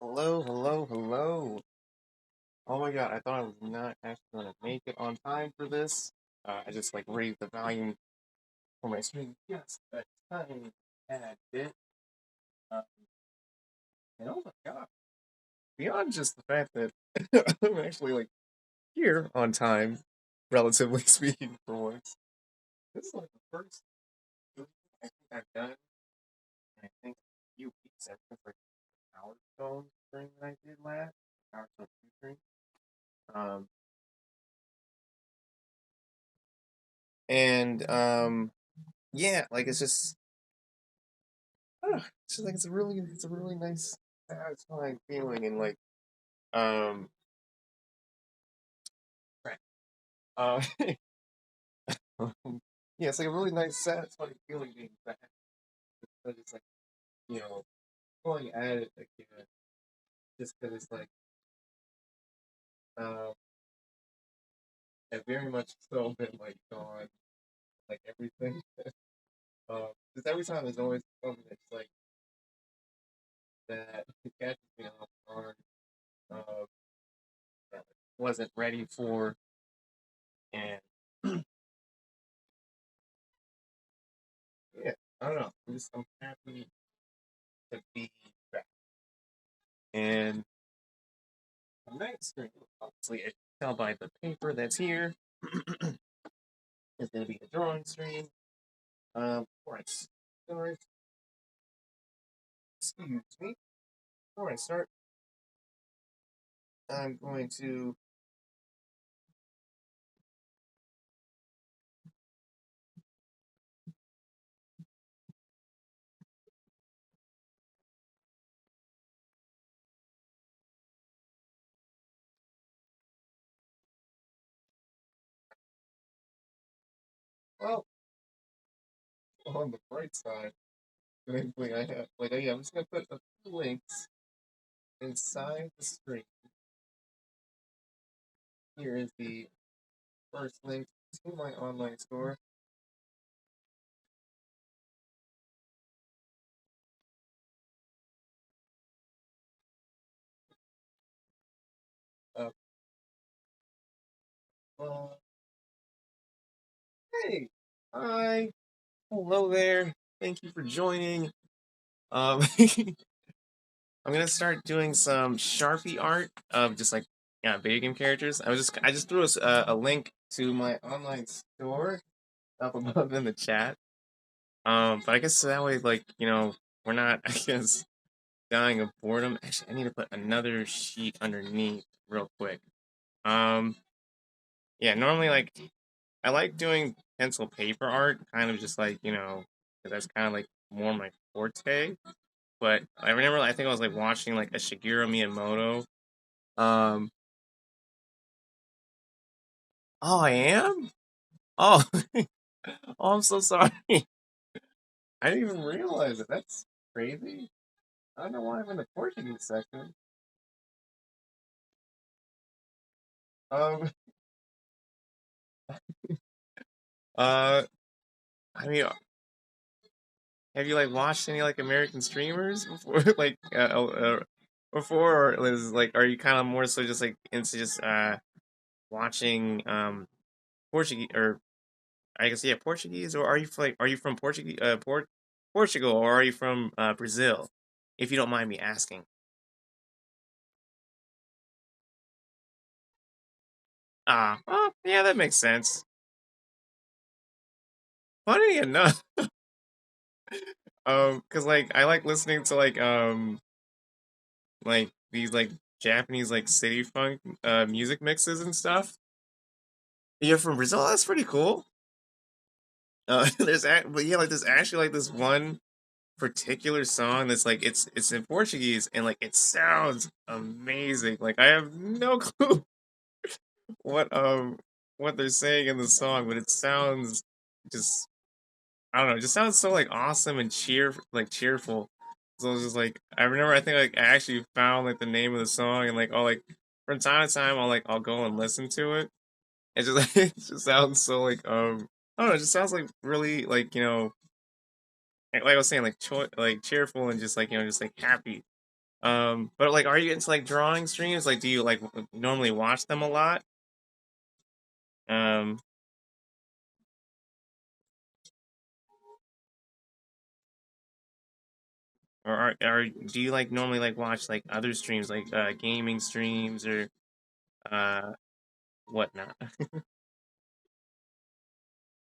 Hello, hello, hello. Oh my god, I thought I was not actually gonna make it on time for this. I just raised the volume for my stream just a tiny tad bit. Uh, and oh my god, beyond just the fact that I'm actually here on time, relatively speaking for once. This is the first movie I think I've done, in I think a few weeks ever since the Power Stone stream that I did last. Power Stone 2 stream. Um, and yeah, it's just it's just it's a really nice satisfying feeling and um right. uh yeah, it's like a really nice satisfying feeling being back. But it's you know going at it again just because it's um I very much so been gone everything. Just every time there's always something that's that catches me off guard, uh that wasn't ready for. And yeah, I don't know, I'm happy to be back. And tonight's stream, obviously, as you can tell by the paper that's here, is going to be a drawing stream. Before I start, excuse me, before I start, I'm going to, well, on the bright side, thankfully I have, yeah, I'm just going to put a few links inside the stream. Here is the first link to my online store. Uh, uh, hey, hi, hello there. Thank you for joining. I'm gonna start doing some Sharpie art of just yeah, video game characters. I just threw a link to my online store up above in the chat. But I guess that way we're not I guess dying of boredom. Actually, I need to put another sheet underneath real quick. Um, yeah, normally I like doing pencil paper art, kind of just 'cause that's kind of more my forte. But I remember I think I was watching a Shigeru Miyamoto. Um, oh, I am. Oh, oh, I'm so sorry. I didn't even realize it. That's crazy. I don't know why I'm in the Portuguese section. Um, uh, I mean, have you watched any American streamers before, before, or is are you kind of more so just into just watching Portuguese, or I guess yeah, Portuguese, or are you from Portugal, or are you from Brazil? If you don't mind me asking. Ah, well, yeah, that makes sense. Funny enough, cause I like listening to these Japanese city funk music mixes and stuff. You're from Brazil? That's pretty cool. But yeah, there's actually this one particular song that's it's in Portuguese, and it sounds amazing. I have no clue what um what they're saying in the song, but it sounds just I don't know, it just sounds so awesome and cheerful. So it's just I remember I think I actually found the name of the song, and from time to time I'll go and listen to it. It just it just sounds so I don't know, it just sounds really like I was saying cheerful and just just happy. But like, are you into like drawing streams? Like, do you like normally watch them a lot? Um, or do you like normally like watch like other streams like gaming streams or uh whatnot?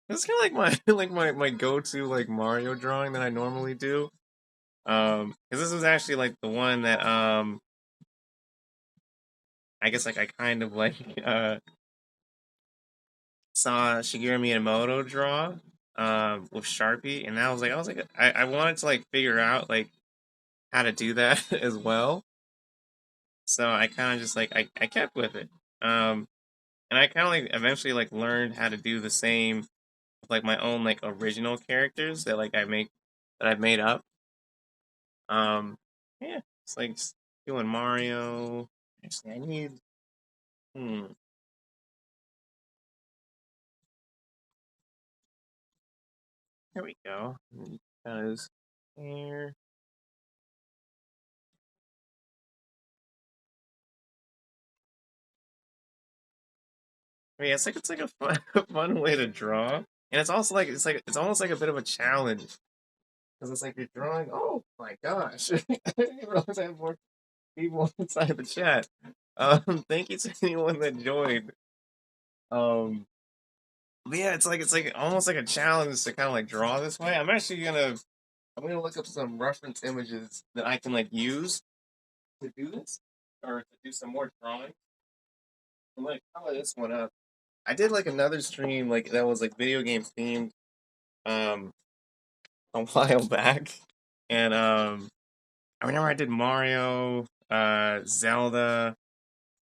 It's kind of like my like my go-to like Mario drawing that I normally do. Because this was actually like the one that I guess like I kind of like saw Shigeru Miyamoto draw with Sharpie, and I wanted to like figure out like how to do that as well. So I kind of just like I kept with it. Um, and I kind of like eventually like learned how to do the same with like my own like original characters that like I make that I've made up. Um, yeah, it's like just doing Mario. Actually, I need. Hmm. Here we go. Because here. I mean, it's like a fun fun way to draw, and it's also like it's almost like a bit of a challenge because it's like you're drawing. Oh my gosh! I didn't realize I had more people inside the chat. Thank you to anyone that joined. Um, but yeah, it's like almost like a challenge to kind of like draw this way. I'm gonna look up some reference images that I can like use to do this or to do some more drawing. I'm like color this one up. I did like another stream like that was like video game themed um a while back, and I remember I did Mario, Zelda,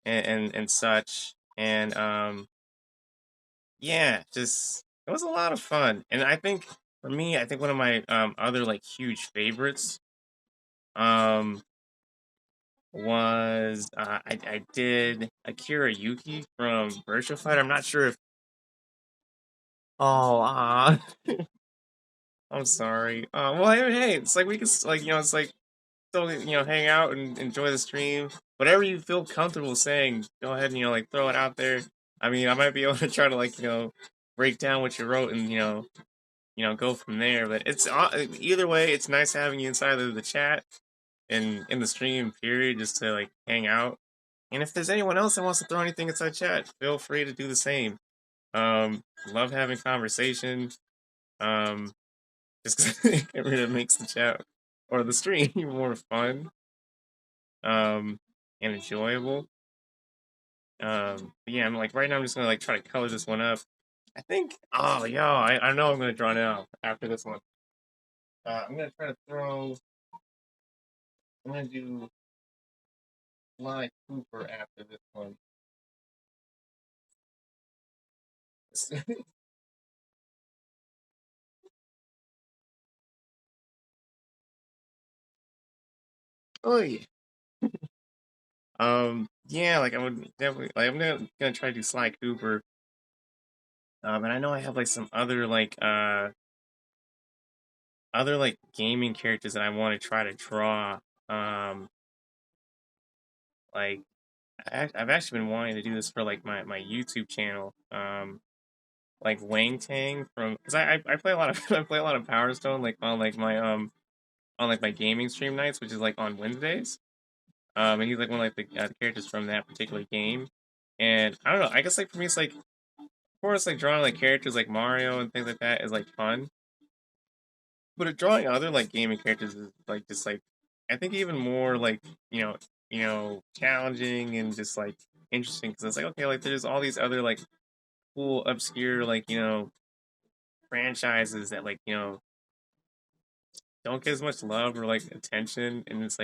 and such, and yeah, just it was a lot of fun. And I think for me, I think one of my other like huge favorites um was I did Akira Yuki from Virtua Fighter. I'm not sure if oh I'm sorry. Well, hey, it's like we can like it's like still hang out and enjoy the stream. Whatever you feel comfortable saying, go ahead and like throw it out there. I mean, I might be able to try to like break down what you wrote and go from there. But it's either way, it's nice having you inside of the chat and in the stream period just to like hang out. And if there's anyone else that wants to throw anything inside chat, feel free to do the same. Love having conversation. Um, just 'cause it really makes the chat or the stream more fun um and enjoyable. But yeah, I'm like right now I'm just gonna like try to color this one up. I think I know I'm gonna draw now after this one. I'm gonna try to throw I'm gonna do Sly Cooper after this one. Oh yeah. Yeah, like I would definitely like I'm gonna try to do Sly Cooper. And I know I have like some other like gaming characters that I want to try to draw. Um like I've actually been wanting to do this for like my YouTube channel. Like Wang Tang from because I play a lot of I play a lot of Power Stone like on like my gaming stream nights, which is like on Wednesdays. And he's like one of like the characters from that particular game. And I don't know. I guess like for me, it's like of course like drawing like characters like Mario and things like that is like fun. But drawing other like gaming characters is like just like I think even more like challenging and just like interesting because it's like okay like there's all these other like cool obscure like franchises that like don't get as much love or like attention and it's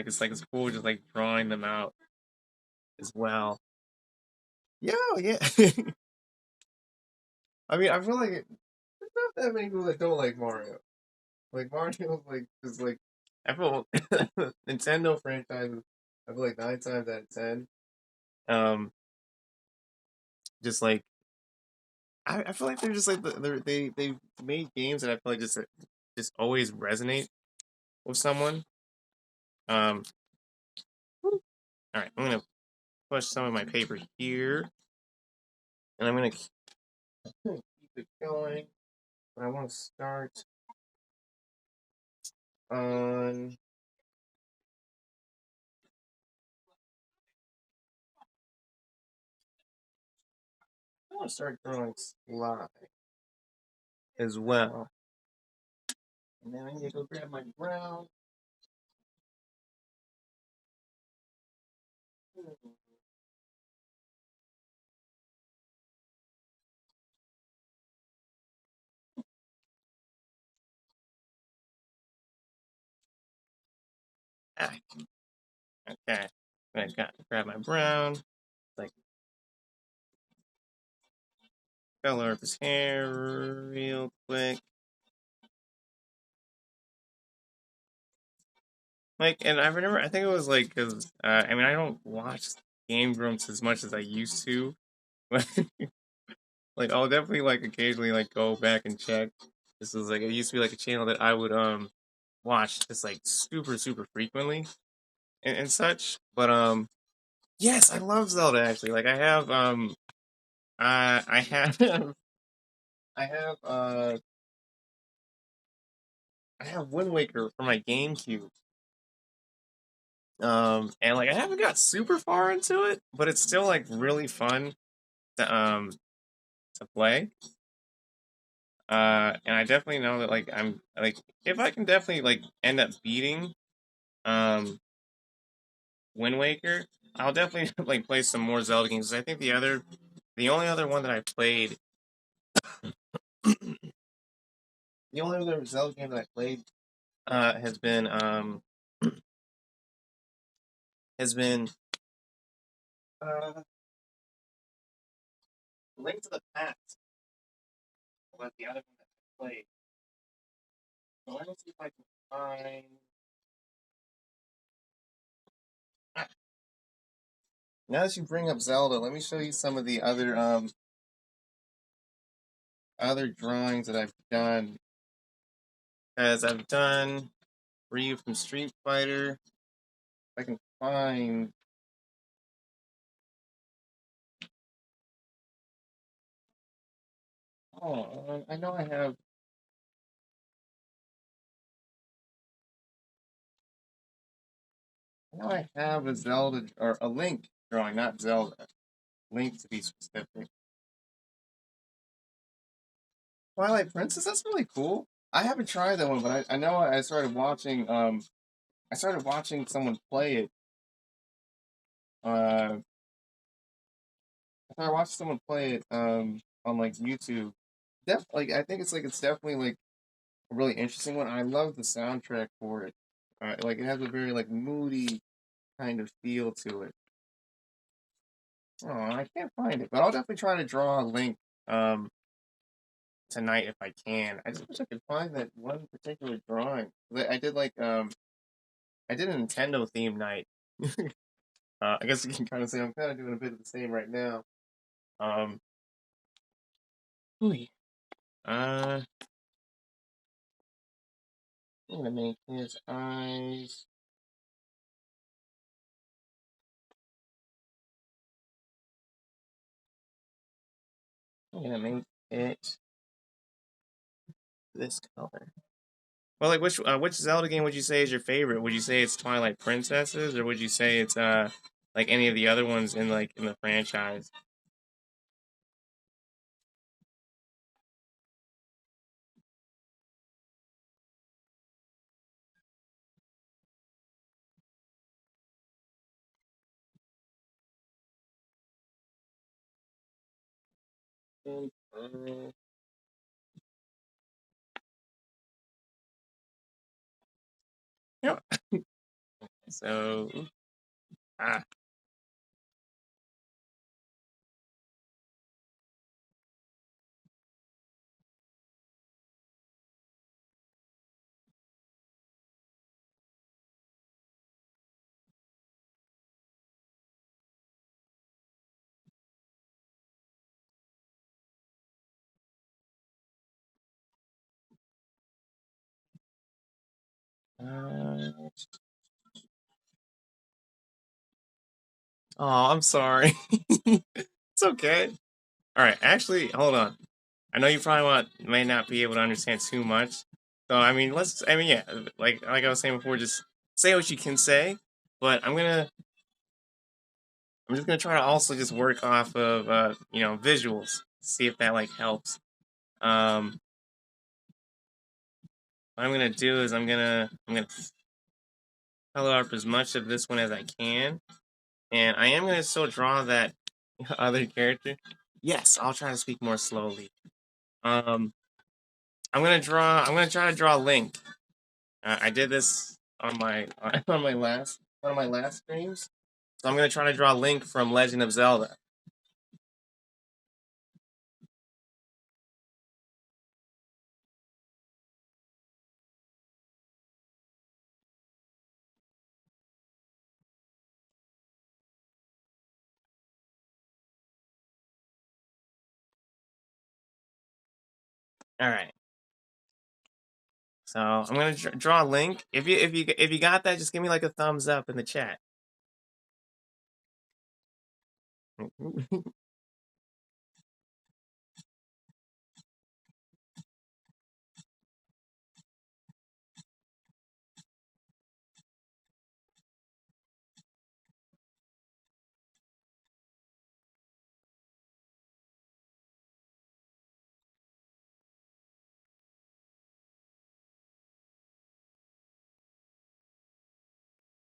cool just like drawing them out as well. Yeah, yeah. I mean, I feel like there's not that many people that don't like Mario. Like Mario, like is like I feel Nintendo franchises. I feel like 9 times out of 10, um, just like I feel like they're just like they made games that I feel like just always resonate with someone. Um, All right, I'm gonna push some of my paper here, and I'm gonna keep it going. But I want to start on. I want to start drawing slide as well. And then I need to go grab my brown. Ah, okay. I got grab my brown. Like color of his hair real quick. Like, and I remember, I think it was like, because, I mean, I don't watch Game Grumps as much as I used to, but, like, I'll definitely, like, occasionally, like, go back and check. This was, like, it used to be, like, a channel that I would, watch just, like, super, super frequently and such. But, yes, I love Zelda, actually. Like, I have, I have, I have Wind Waker for my GameCube. And like I haven't got super far into it, but it's still like really fun to play. And I definitely know that like I'm like if I can definitely like end up beating um Wind Waker, I'll definitely like play some more Zelda games. I think the only other one that I played, the only other Zelda game that I played has been uh Link to the Past. Was the other one that I played. So let me see if I can find. Now that you bring up Zelda, let me show you some of the other drawings that I've done. As I've done Ryu from Street Fighter. If I can find. Oh, I know I have. I know I have a Zelda or a Link drawing, not Zelda. Link to be specific. Twilight Princess. That's really cool. I haven't tried that one, but I know I started watching. I started watching someone play it. I started watching someone play it. On like YouTube. Like I think it's definitely like a really interesting one. I love the soundtrack for it. Like it has a very like moody kind of feel to it. Oh, I can't find it, but I'll definitely try to draw a link um tonight if I can. I just wish I could find that one particular drawing. I did like I did a Nintendo theme night. I guess you can kind of say I'm kind of doing a bit of the same right now. Um, ooh, uh, I'm gonna make his eyes. I'm gonna make it this color. Well, like which Zelda game would you say is your favorite? Would you say it's Twilight Princesses, or would you say it's like any of the other ones in the franchise? Yeah. So ah, uh Oh, I'm sorry. It's okay. All right, actually, hold on. I know you probably may not be able to understand too much. So I mean, let's. I mean, yeah, like I was saying before, just say what you can say. But I'm just gonna try to also just work off of visuals. See if that like helps. What I'm gonna do is I'm gonna color up as much of this one as I can, and I am gonna still draw that other character. Yes, I'll try to speak more slowly. Um, I'm gonna try to draw Link. I did this on my on my last one of my last streams, so I'm gonna try to draw Link from Legend of Zelda. All right. So I'm gonna draw Link. If you got that, just give me like a thumbs up in the chat.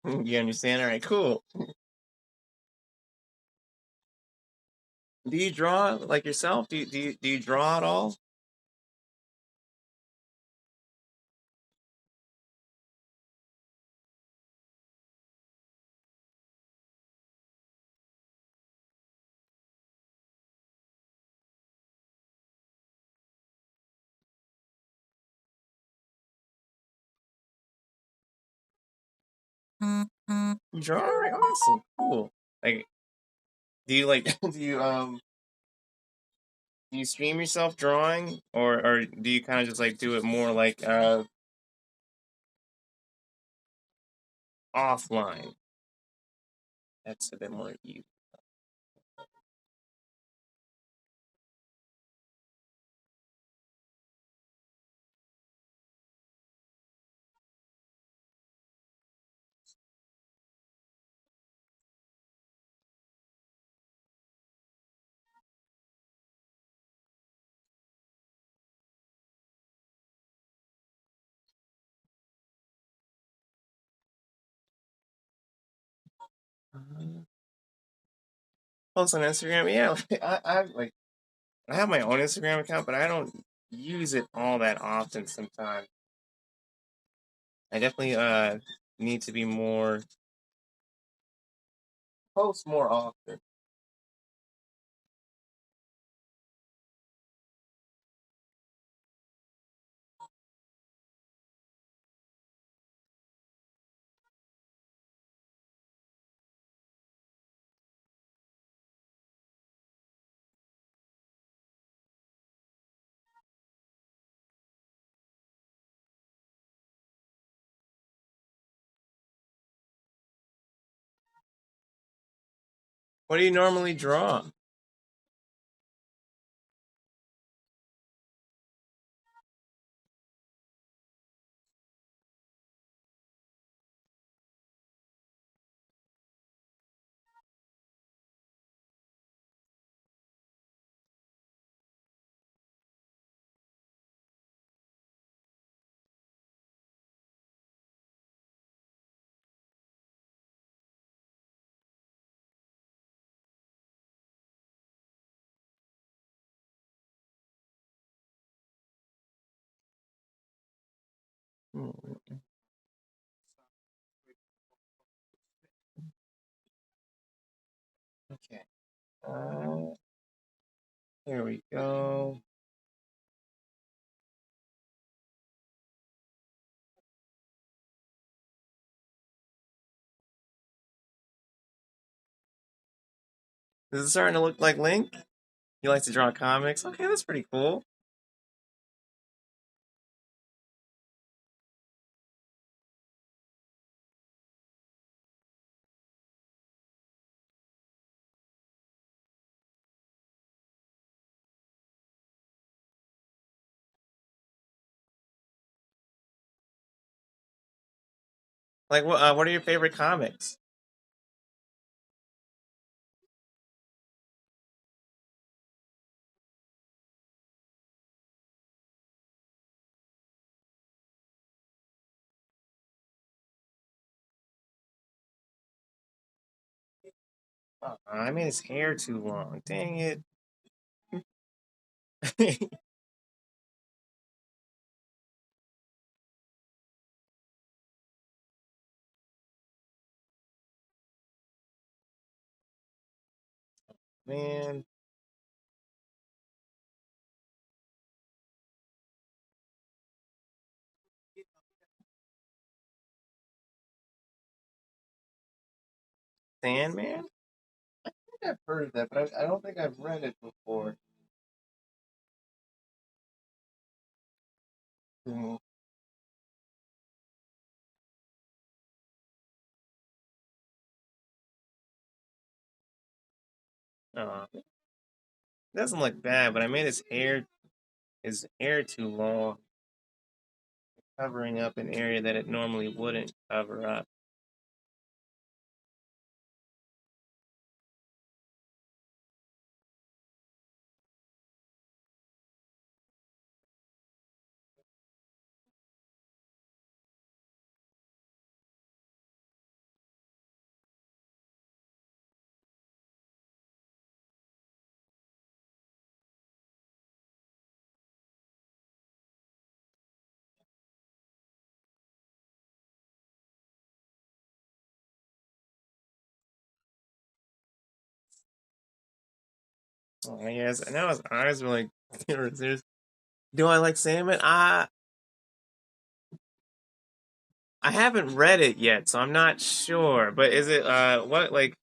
You understand? All right, cool. Do you draw like yourself? Do you draw at all? You draw? All right, awesome, cool. Like, do you like do you stream yourself drawing, or do you kind of just like do it more like offline? That's a bit more easy. Post on Instagram, yeah. Like, I have my own Instagram account, but I don't use it all that often. Sometimes I definitely need to be more post more often. What do you normally draw? Hmm, okay. Uh, Here we go. Is it starting to look like Link? He likes to draw comics. Okay, that's pretty cool. Like, what are your favorite comics? I made his hair too long. Dang it. Man, Sandman? I think I've heard of that, but I don't think I've read it before. Mm, it doesn't look bad, but I made his hair too long, covering up an area that it normally wouldn't cover up. Oh, yes, and now his eyes are like, do I like Sandman? I haven't read it yet, so I'm not sure. But is it what like?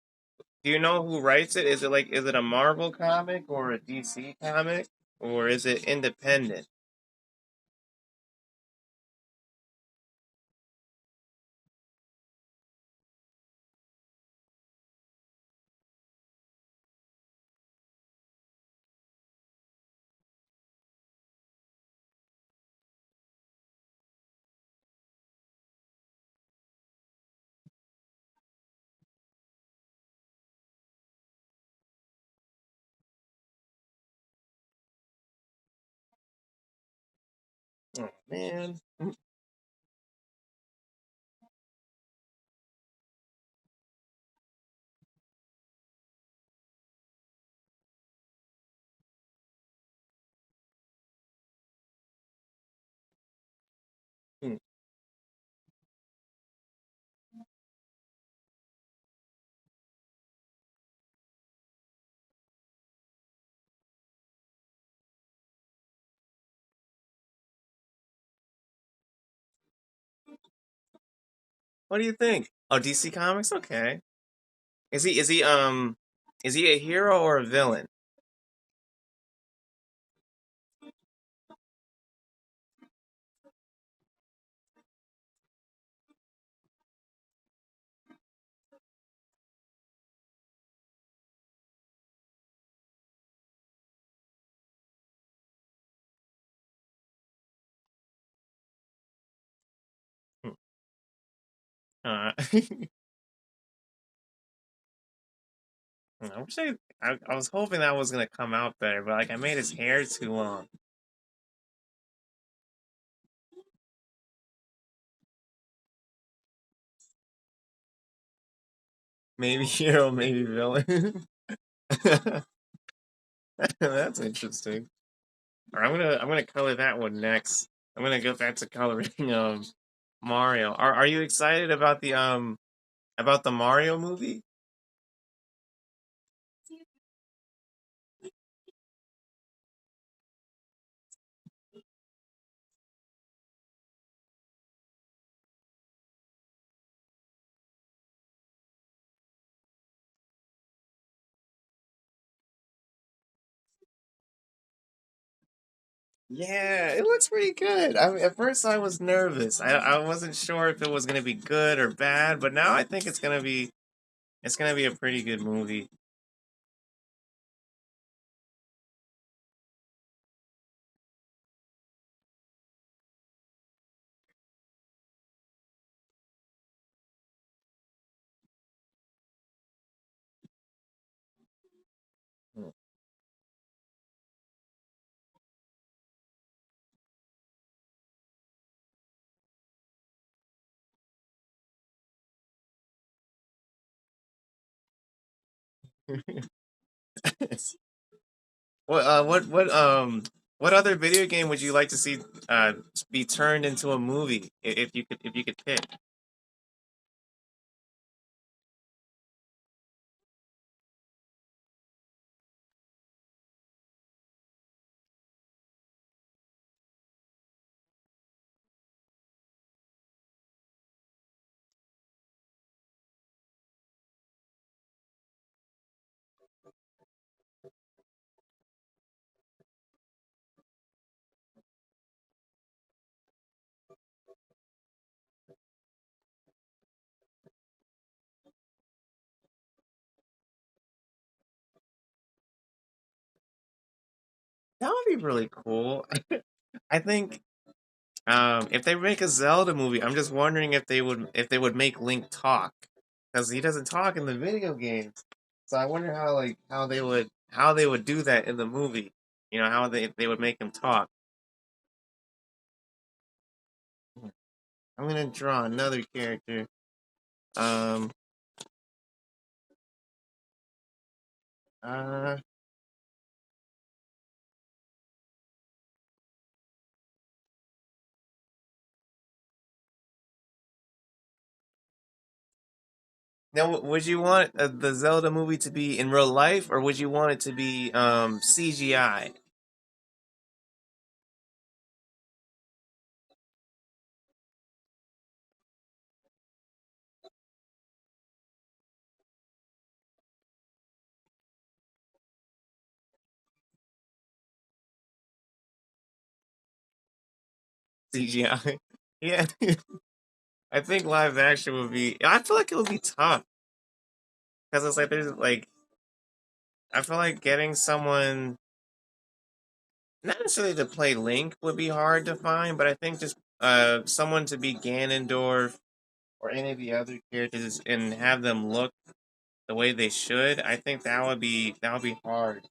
Do you know who writes it? Is it a Marvel comic or a DC comic or is it independent? Oh man. Hmm. What do you think? Oh, DC Comics. Okay. Is he a hero or a villain? Hmm. I wish I was hoping that was gonna come out better, but like I made his hair too long. Maybe hero, maybe villain. That's interesting. All right, I'm gonna color that one next. I'm gonna go back to coloring Mario. Are you excited about the Mario movie? Yeah, it looks pretty good. I mean, at first I was nervous. I wasn't sure if it was gonna be good or bad, but now I think it's gonna be a pretty good movie. what other video game would you like to see uh be turned into a movie if you could pick? That would be really cool. I think if they make a Zelda movie, I'm just wondering if they would make Link talk because he doesn't talk in the video games. So I wonder how how they would do that in the movie. You know how they would make him talk. I'm gonna draw another character. Um. Uh. Now, would you want the Zelda movie to be in real life, or would you want it to be CGI? CGI. Yeah, I think live action would be. I feel like it would be tough because it's like there's like I feel like getting someone not necessarily to play Link would be hard to find, but I think just someone to be Ganondorf or any of the other characters and have them look the way they should. I think that would be hard.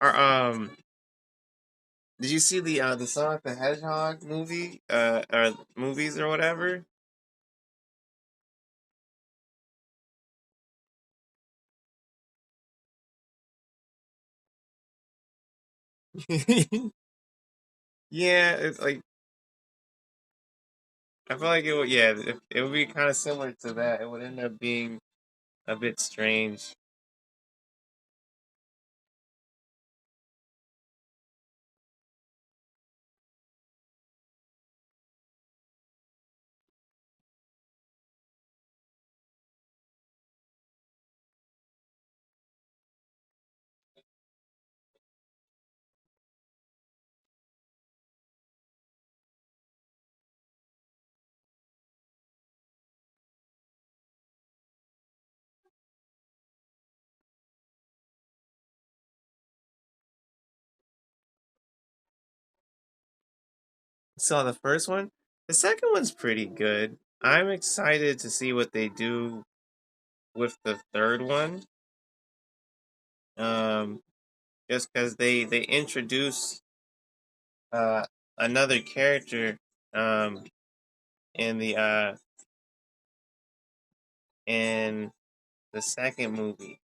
Or did you see the Sonic the Hedgehog movie or movies or whatever? Yeah, it's like I feel like it would. Yeah, it would be kind of similar to that. It would end up being a bit strange. Saw the first one. The second one's pretty good. I'm excited to see what they do with the third one. Um, just because they introduce uh another character um in in the second movie.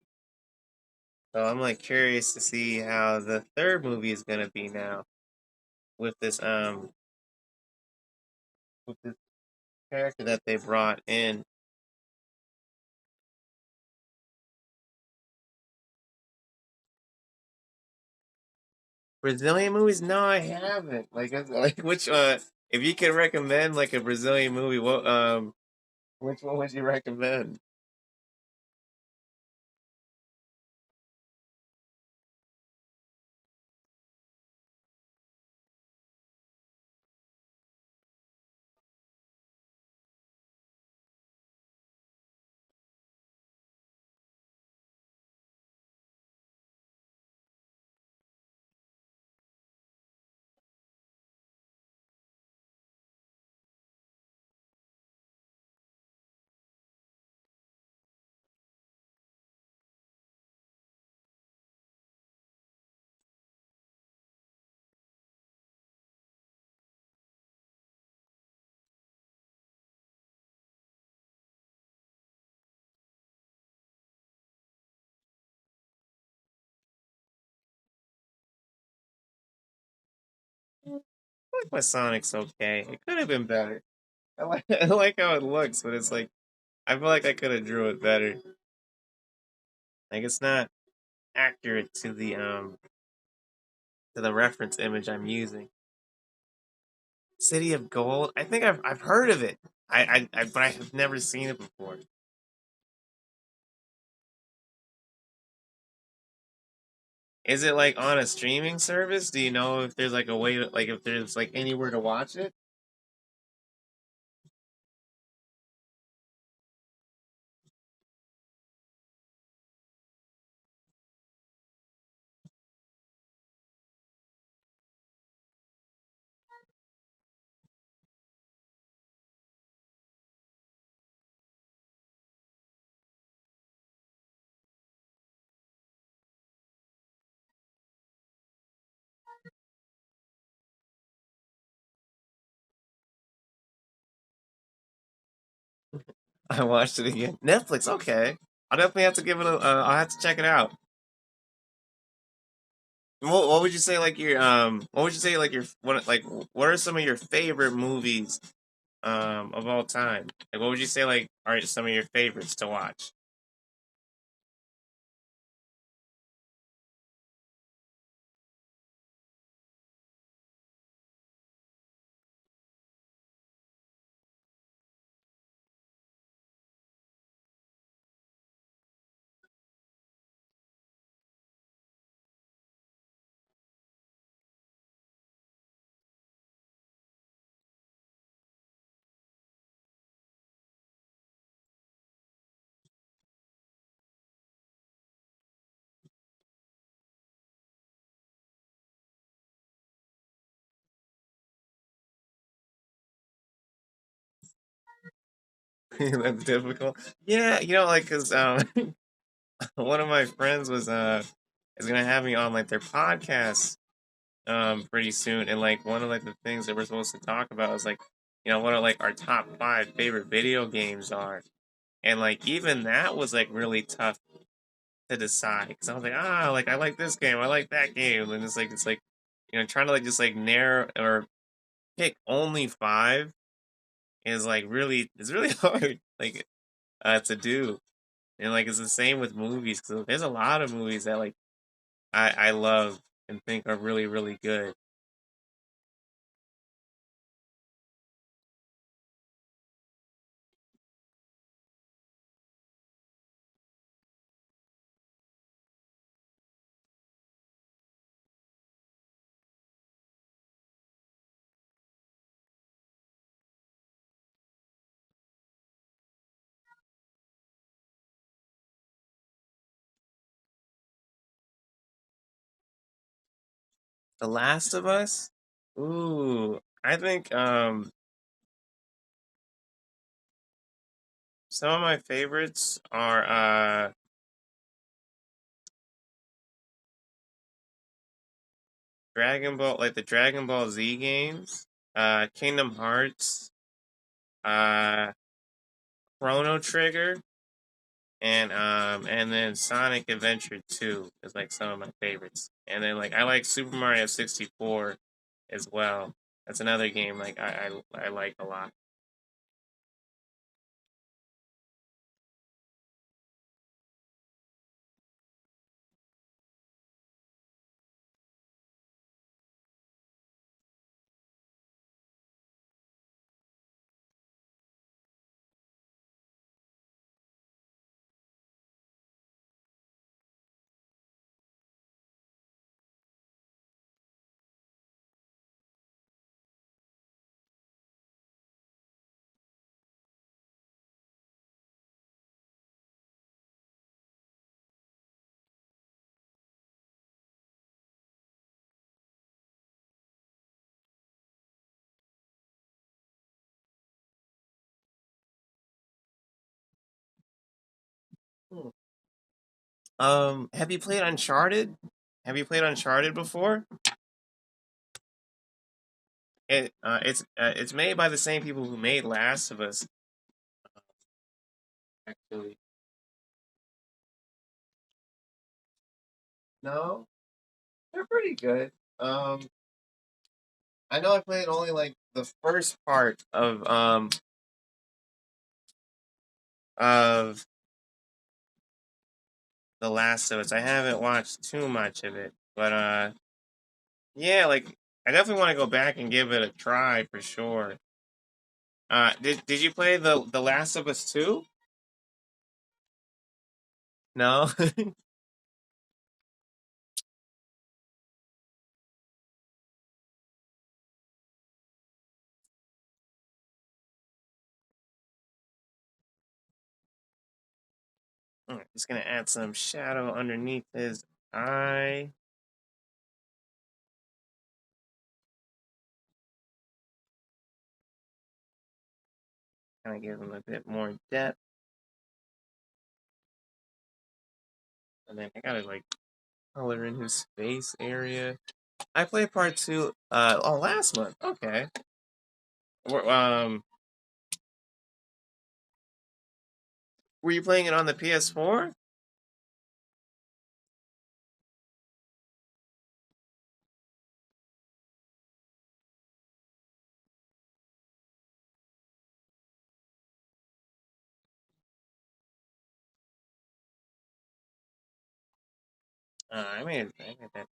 So I'm like curious to see how the third movie is gonna be now with this character that they brought in. Brazilian movies? No, I haven't. Like which if you could recommend like a Brazilian movie, what which one would you recommend? my Sonic's okay. It could have been better. I like how it looks, but it's like I feel like I could have drew it better. Like it's not accurate to the reference image I'm using. City of Gold. I think I've heard of it. But I have never seen it before. Is it like on a streaming service? Do you know if there's like a way to like if there's like anywhere to watch it? I watched it again. Netflix. Okay, I'll definitely have to give it a. I'll have to check it out. What would you say like your What would you say like your what are some of your favorite movies of all time? Like what would you say like are some of your favorites to watch? That's difficult. Yeah, like because one of my friends was is gonna have me on like their podcast pretty soon, and like one of like the things that we're supposed to talk about is like what are like our top five favorite video games are, and like even that was like really tough to decide because I was like like I like this game, I like that game, and it's like trying to like just like narrow or pick only five is like really it's really hard like to do. And like it's the same with movies because there's a lot of movies that like I love and think are really really good. The Last of Us. Ooh, I think some of my favorites are Dragon Ball, like the Dragon Ball Z games, Kingdom Hearts, uh Chrono Trigger, and then Sonic Adventure 2 is like some of my favorites. And then like I like Super Mario 64 as well. That's another game like I like a lot. Hmm. Have you played Uncharted? Have you played Uncharted before? It's made by the same people who made Last of Us, actually. No, they're pretty good. I know I played only like the first part of The Last of Us. I haven't watched too much of it, but yeah, like I definitely want to go back and give it a try for sure. Did you play the Last of Us 2? No. Alright, just gonna add some shadow underneath his eye. Kind of give him a bit more depth, and then I gotta like color in his face area. I played part two. Oh, last month. Okay. Were- Um, were you playing it on the PS4? I made that.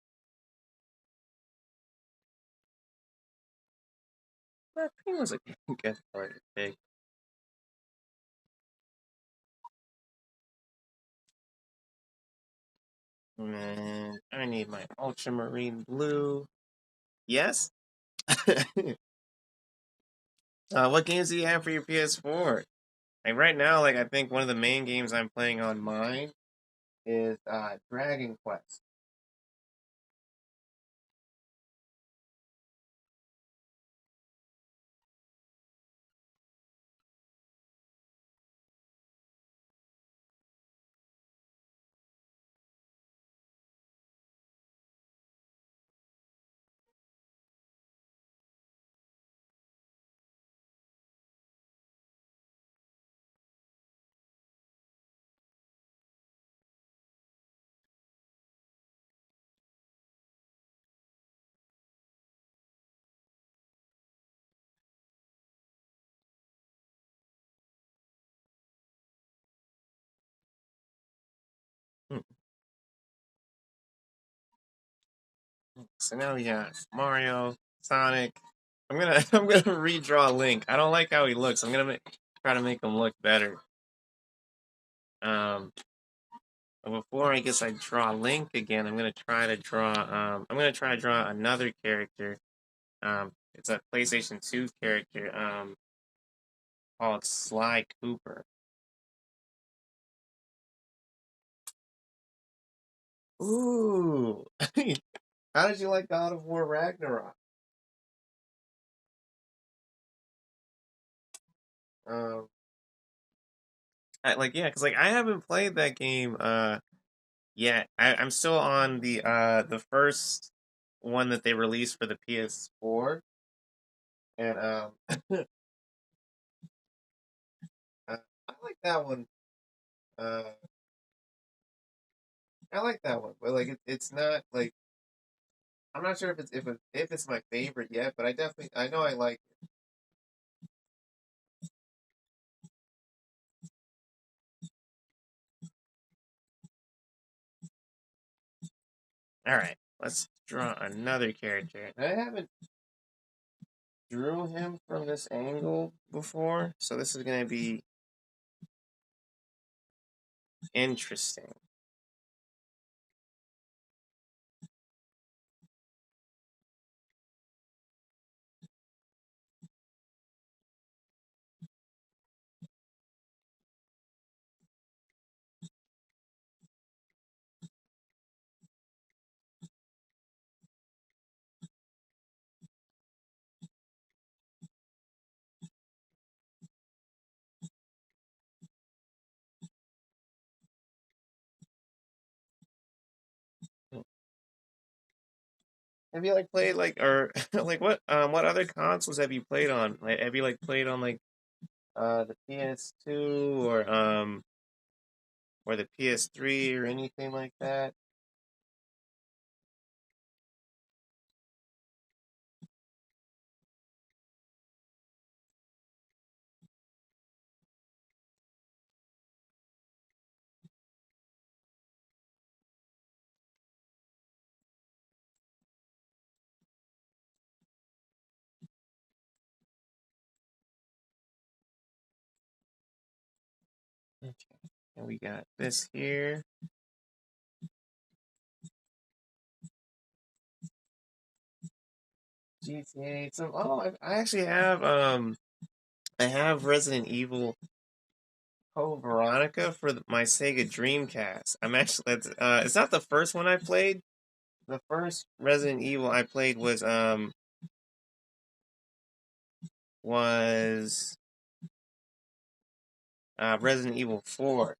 That thing was a good part to pick. Man, I need my ultramarine blue. Yes. What games do you have for your PS4? Like right now, like I think one of the main games I'm playing on mine is Dragon Quest. Hmm. So now we got Mario, Sonic. I'm gonna redraw Link. I don't like how he looks. Try to make him look better. Um, but before I guess I draw Link again, I'm gonna try to draw another character. It's a PlayStation 2 character. Called Sly Cooper. Ooh, how did you like God of War Ragnarok? Um, like yeah, because like I haven't played that game yet. I'm still on the first one that they released for the PS4, and I like that one. Uh, I like that one, but like it's not like I'm not sure if it's my favorite yet, but I know I like it. All right, let's draw another character. I haven't drew him from this angle before, so this is gonna be interesting. Have you like played like or like what other consoles have you played on? Like have you like played on like the PS2 or the PS3 or anything like that? Okay. And we got this here. GTA. So, oh, I actually have I have Resident Evil Code Veronica for my Sega Dreamcast. I'm actually it's not the first one I played. The first Resident Evil I played was Resident Evil 4.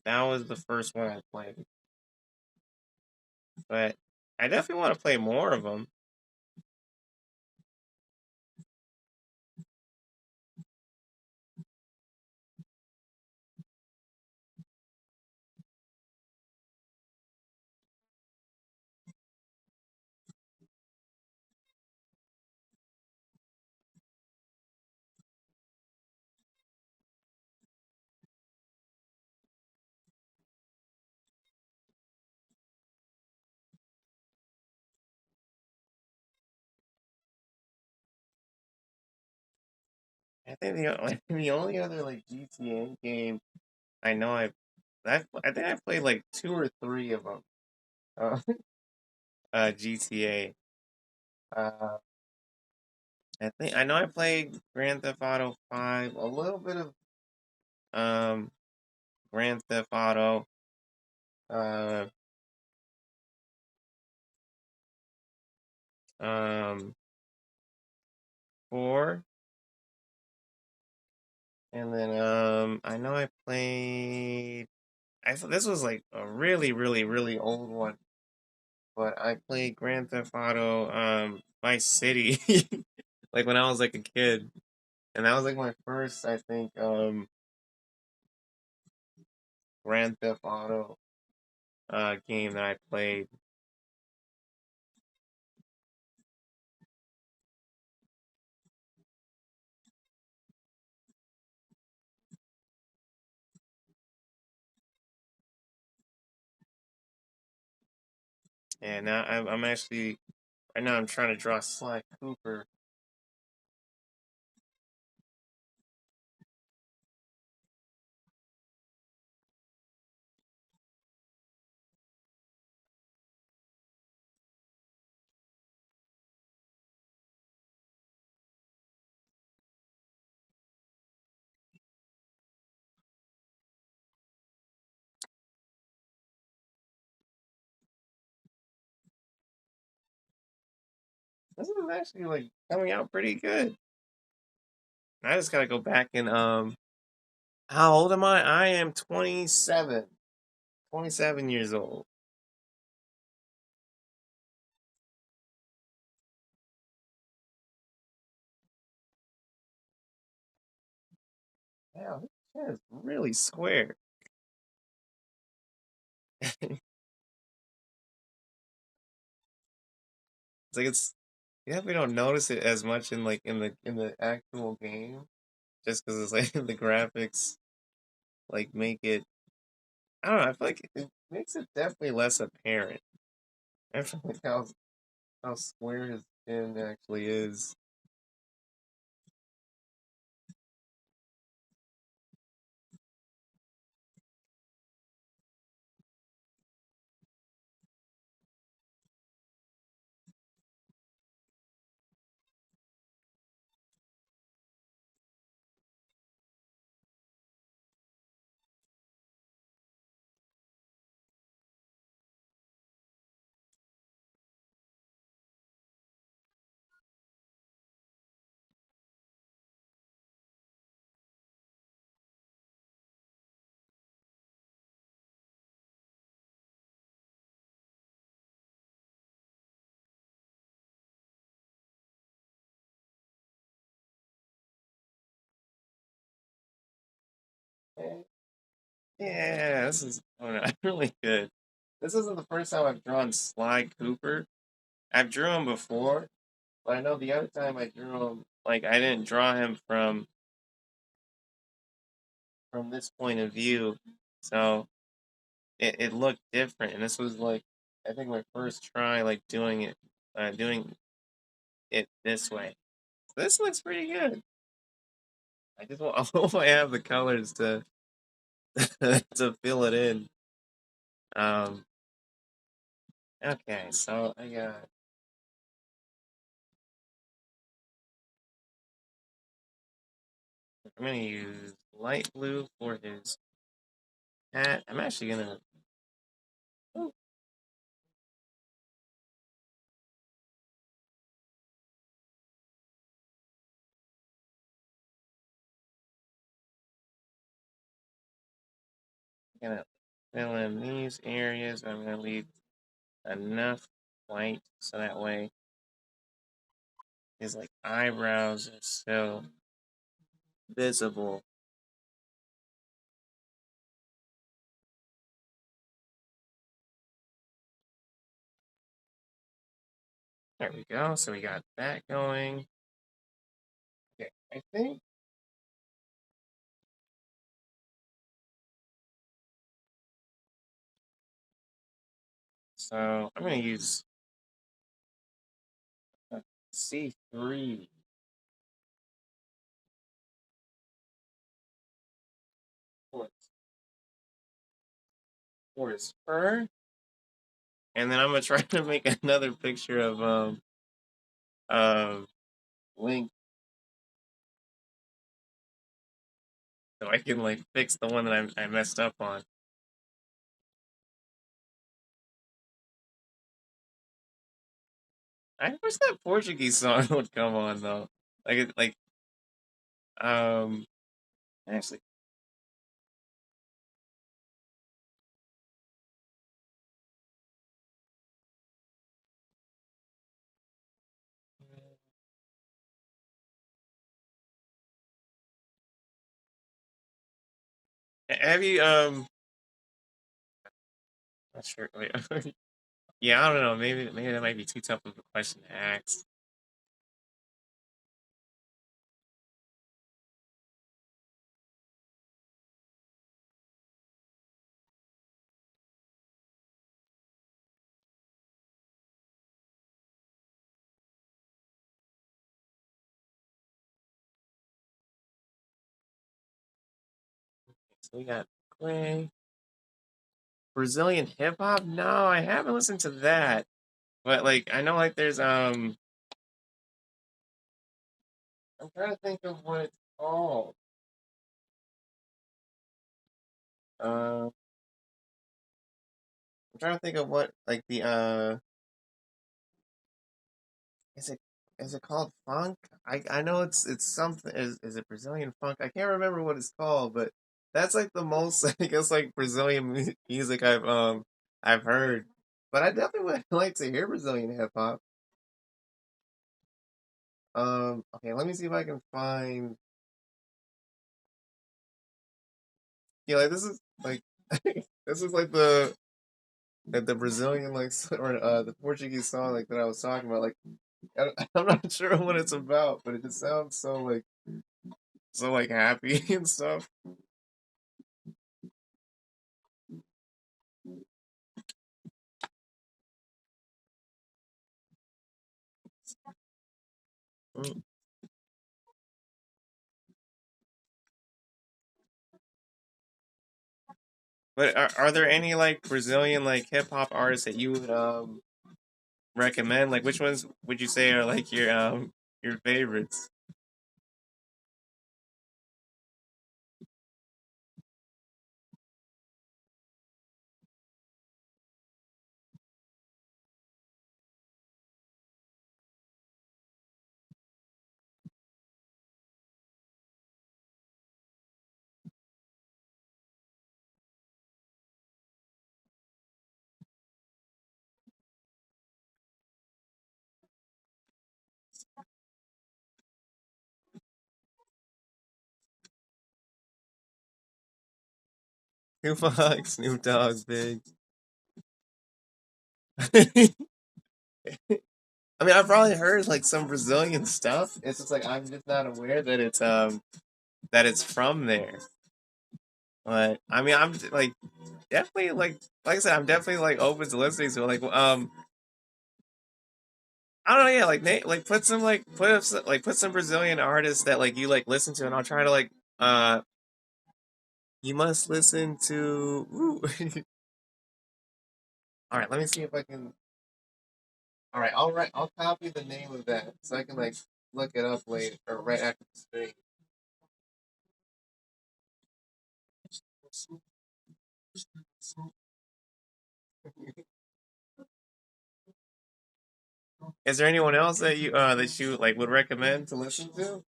That was the first one I played. But I definitely want to play more of them. I think the only other like GTA game I know I think I played like two or three of them. Uh, GTA. Uh, I know I played Grand Theft Auto 5, a little bit of um Grand Theft Auto uh um 4, and then I know I played I thought this was like a really old one, but I played Grand Theft Auto Vice City like when I was like a kid, and that was like my first I think Grand Theft Auto game that I played. And now I'm actually right now I'm trying to draw Sly Cooper. This is actually like coming out pretty good. I just gotta go back and how old am I? I am 27. 27 years old. Wow, this shit is really square. It's like it's yeah, we don't notice it as much in like in the actual game, just because it's like the graphics like make it. I don't know. I feel like it makes it definitely less apparent. I feel like how square his chin actually is. Eh, Yeah, this is oh no, really good. This isn't the first time I've drawn Sly Cooper. I've drew him before, but I know the other time I drew him, like I didn't draw him from this point of view, so it looked different. And this was like I think my first try, like doing it this way. This looks pretty good. I just want, I hope I have the colors to to fill it in. Um, okay, so I got. I'm gonna use light blue for his hat. I'm actually gonna. Oh, gonna fill in these areas. I'm gonna leave enough white so that way his like eyebrows are still visible. There we go. So we got that going. Okay, I think so. I'm gonna use C3 for for his fur, and then I'm gonna try to make another picture of Link so I can like fix the one that I messed up on. I wish that Portuguese song would come on though. Um actually, have you not sure. Wait, yeah, I don't know. Maybe that might be too tough of a question to ask. So we got Gray. Brazilian hip hop? No, I haven't listened to that. But like I know like there's I'm trying to think of what it's called. I'm trying to think of what like the is it is it called funk? I know it's something is it Brazilian funk? I can't remember what it's called, but that's like the most I guess like Brazilian music I've heard. But I definitely would like to hear Brazilian hip hop. Okay, let me see if I can find. Yeah, like this is like this is like the Brazilian like or the Portuguese song like that I was talking about. Like I'm not sure what it's about, but it just sounds so like happy and stuff. Mm. But are there any like Brazilian like hip hop artists that you would recommend? Like which ones would you say are like your favorites? Tupac, Snoop Dogg's big. I mean, I've probably heard like some Brazilian stuff. It's just like I'm just not aware that it's from there. But I mean, I'm like definitely like I said, I'm definitely like open to listening to it. Like I don't know, yeah, like put some put some Brazilian artists that like you like listen to, and I'll try to like you must listen to. Ooh. All right, let me see if I can. All right, I'll copy the name of that so I can like look it up later or right after the stream. Is there anyone else that you like would recommend to listen to?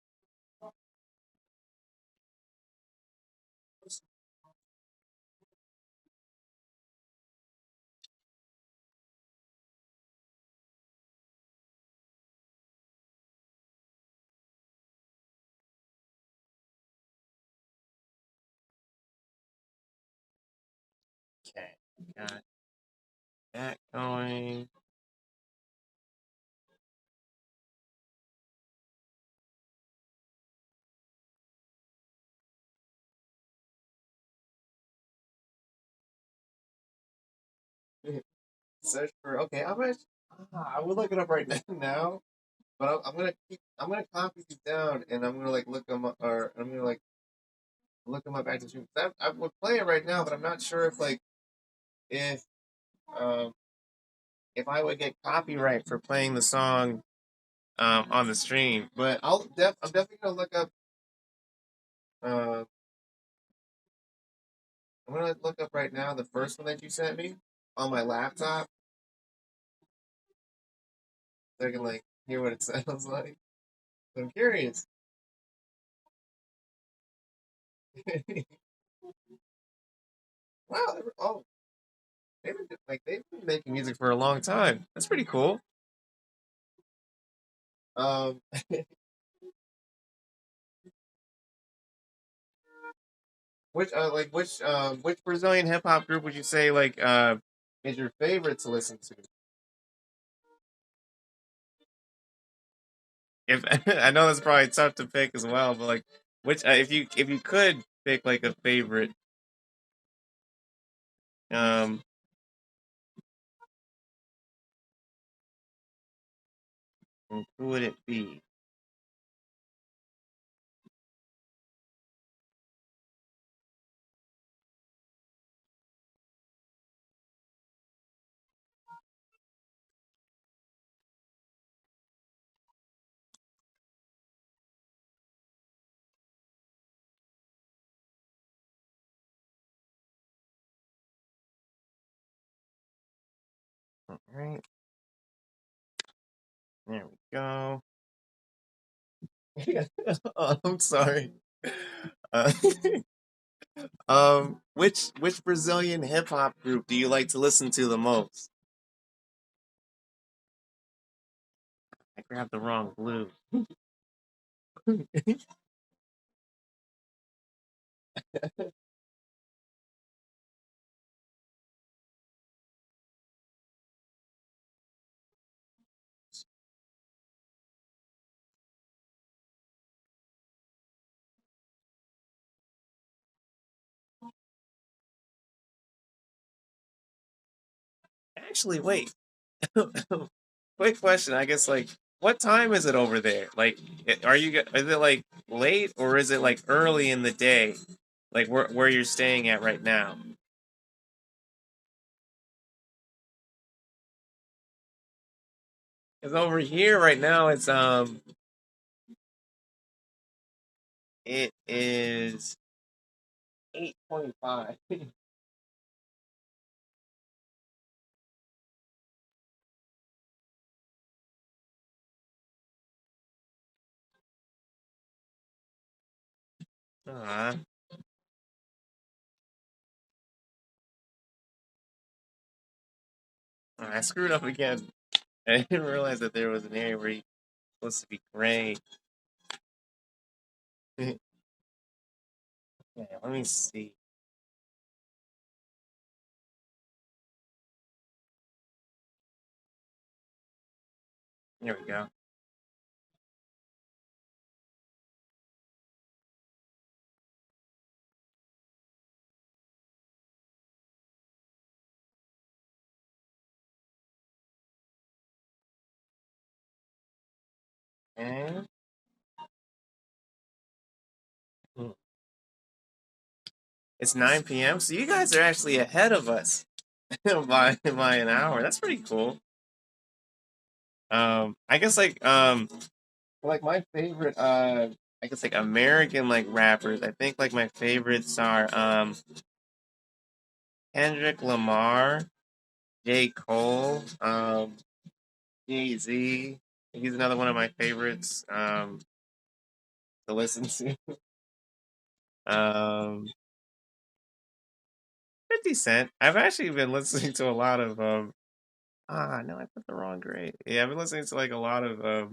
Okay, got that going. Search for okay. I will look it up right now, but I'm gonna copy these down and I'm gonna like look them up or I'm gonna like look them up after the stream. I would play it right now, but I'm not sure if like if um if I would get copyright for playing the song on the stream. But I'm definitely gonna look up uh I'm gonna look up right now the first one that you sent me on my laptop so I can like hear what it sounds like. I'm curious. Wow. Oh, they've been making music for a long time. That's pretty cool. Um, which Brazilian hip hop group would you say is your favorite to listen to? If I know that's probably tough to pick as well, but like which if you could pick like a favorite, um, who would it be? All right, there we go. Oh, I'm sorry. Uh, which Brazilian hip hop group do you like to listen to the most? I grabbed the wrong blue. Actually, wait. Quick question. I guess like, what time is it over there? Like, is it like late or is it like early in the day? Like where you're staying at right now? Because over here right now it is 8:25. Aw, I screwed up again. I didn't realize that there was an area where you're supposed to be gray. Yeah, let me see. Here we go. And it's 9 p.m. So you guys are actually ahead of us by an hour. That's pretty cool. I guess like my favorite I guess like American like rappers. I think like my favorites are Kendrick Lamar, J. Cole, Jay Z. He's another one of my favorites to listen to. Um, 50 Cent. I've actually been listening to a lot of no, I put the wrong grade. Yeah, I've been listening to like a lot of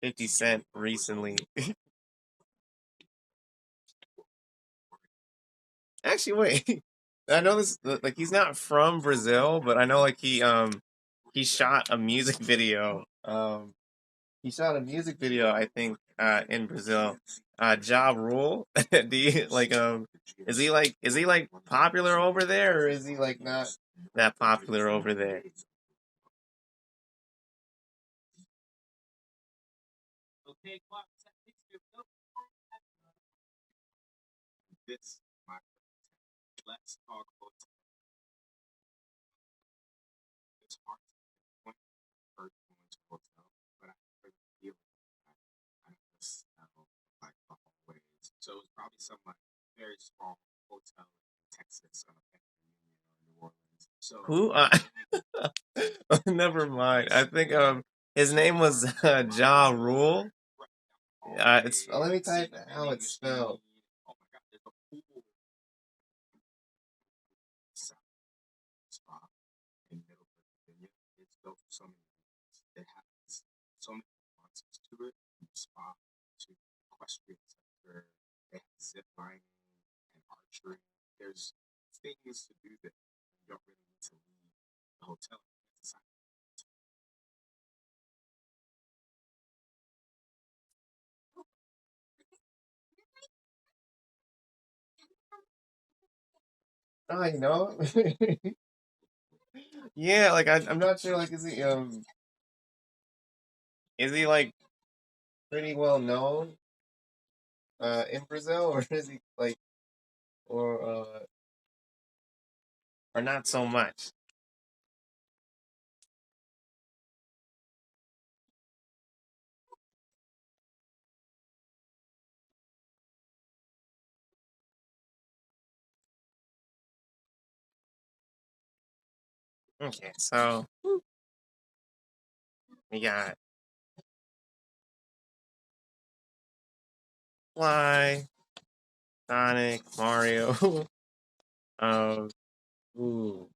50 Cent recently. Actually, wait. I know this like he's not from Brazil, but I know like he shot a music video. He shot a music video, I think, in Brazil. Ja Rule. Do you is he like popular over there or is he like not that popular over there? Who? Never mind. I think his name was Ja Rule. It's let me type how it's spelled. I know. Yeah, like I'm not sure. Like, is he like pretty well known in Brazil, or is he like or or not so much? Okay, so we got Fly, Sonic, Mario. um, ooh,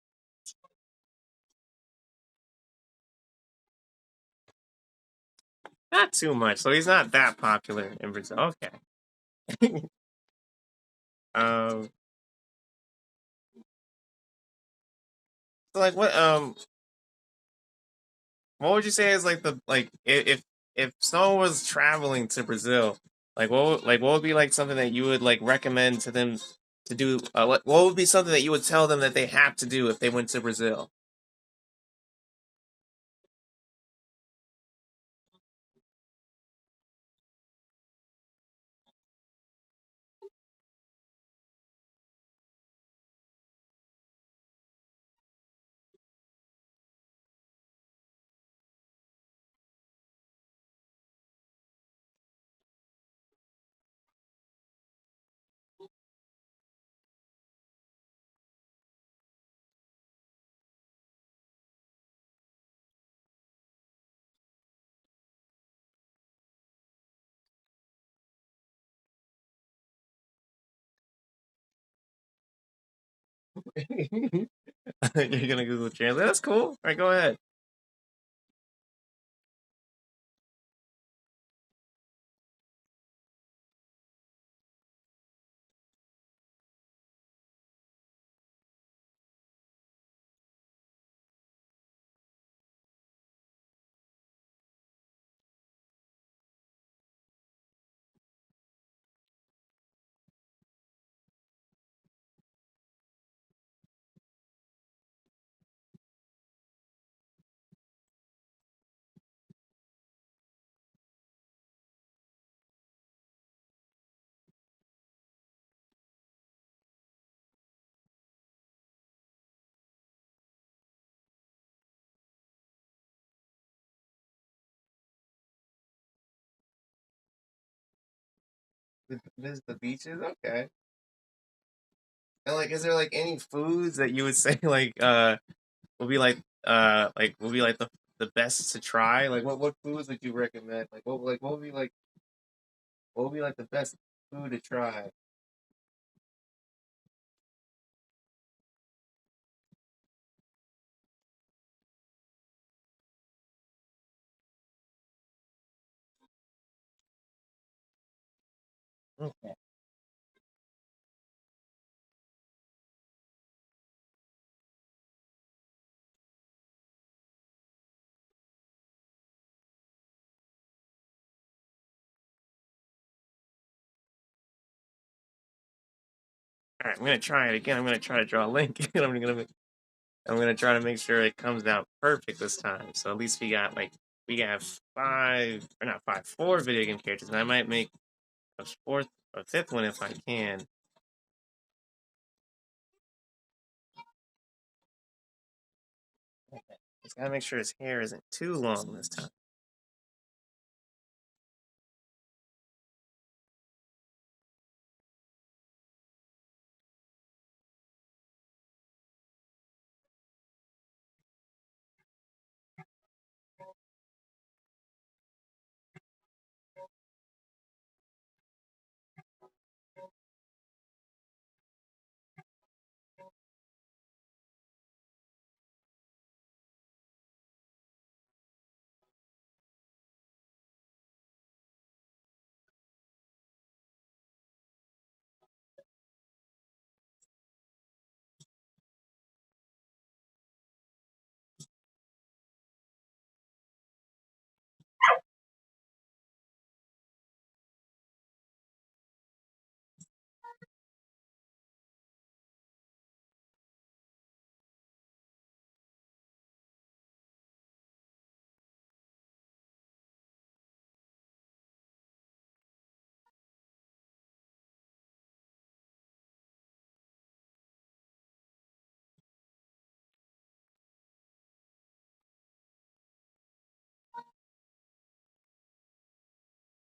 not too much. So he's not that popular in Brazil. Okay. um, so like what would you say is like the like if someone was traveling to Brazil, like what would be like something that you would like recommend to them to do? What would be something that you would tell them that they have to do if they went to Brazil? You're gonna Google Translate. That's cool. All right, go ahead. Visit the beaches. Okay. And like, is there like any foods that you would say will be will be like the best to try? Like, what foods would you recommend? What would be the best food to try? Okay. All right, I'm gonna try it again. I'm gonna try to draw a link. I'm gonna try to make sure it comes out perfect this time. So at least we got five or not five, four video game characters, and I might make a fourth or fifth one if I can. Okay. Just gotta make sure his hair isn't too long this time.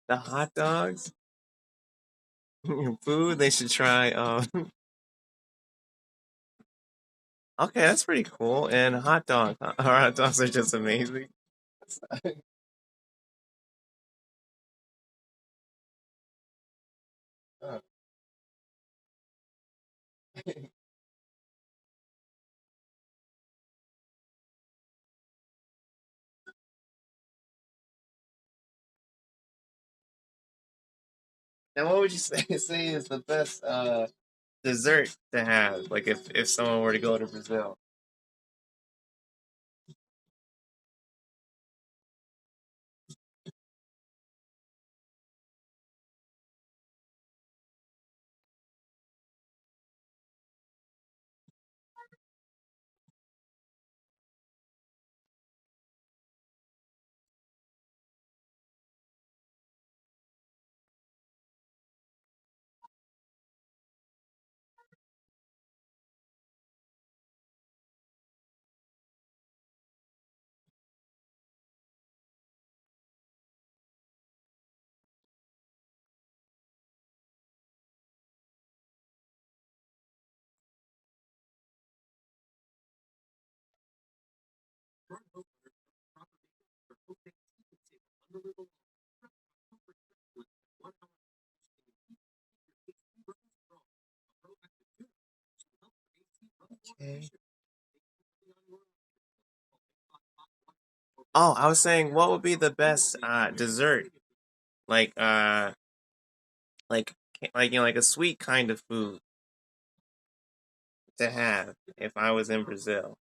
The hot dogs, food they should try. Okay, that's pretty cool. And hot dog, our hot dogs are just amazing. Uh, Now, what would you say say is the best dessert to have? Like if someone were to go to Brazil. Okay. Oh, I was saying, what would be the best dessert? Like like like a sweet kind of food to have if I was in Brazil.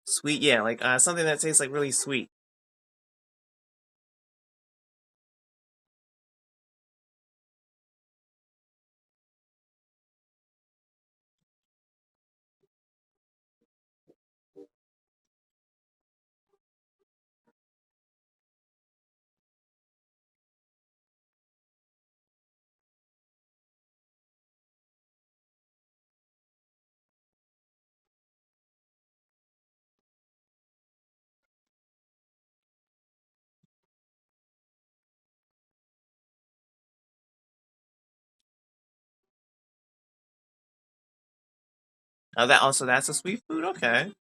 Sweet, yeah, like something that tastes like really sweet. That also that's a sweet food. Okay.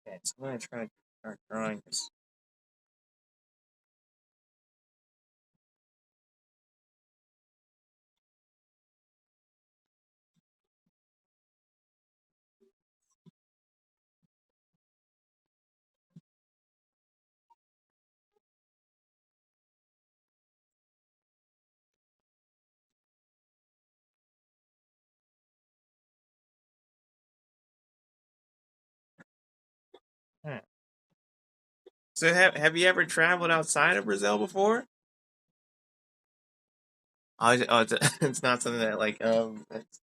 Okay, so I'm gonna try to start drawing this. Hmm. So have you ever traveled outside of Brazil before? It's, it's not something that like that's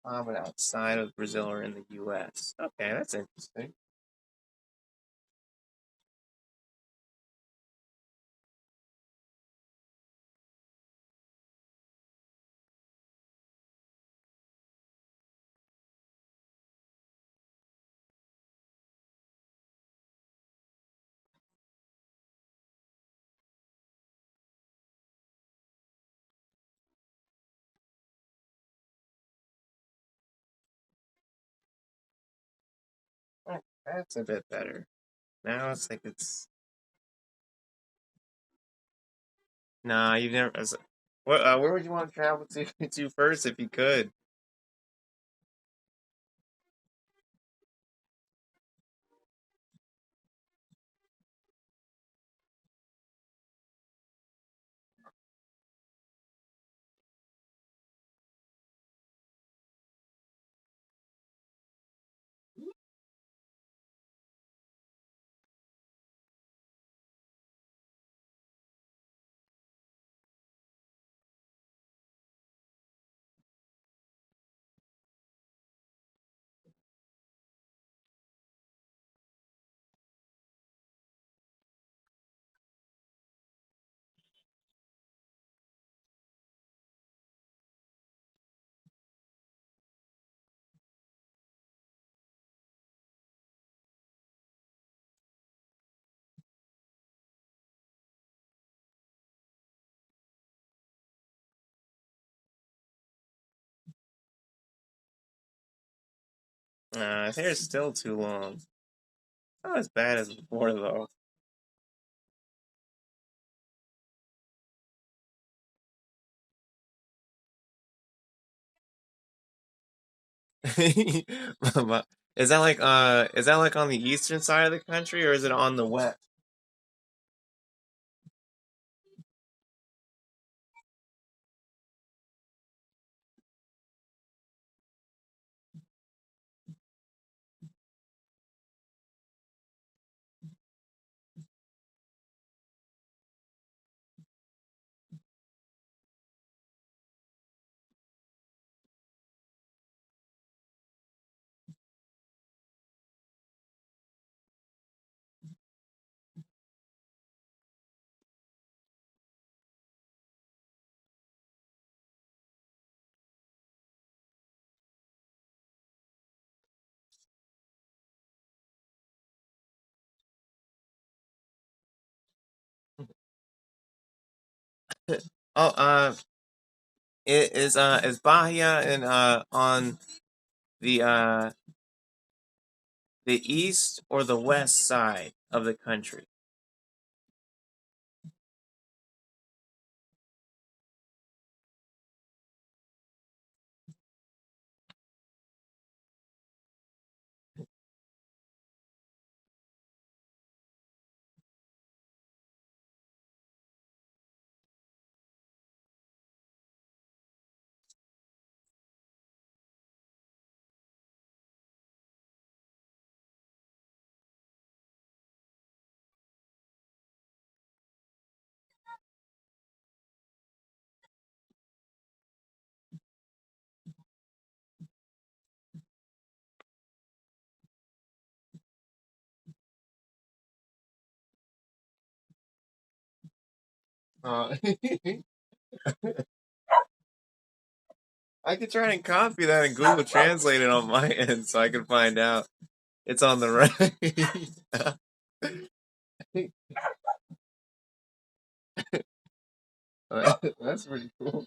common outside of Brazil or in the U.S. Okay, that's interesting. Oh, that's a bit better. Now it's like it's nah. You've never. Where would you want to travel to to first if you could? His hair is still too long. Not as bad as before though. But is that like on the eastern side of the country or is it on the west? Oh, it is Bahia and on the the east or the west side of the country? Uh, I could try and copy that and Google Translate it on my end so I can find out it's on the right. That's pretty cool.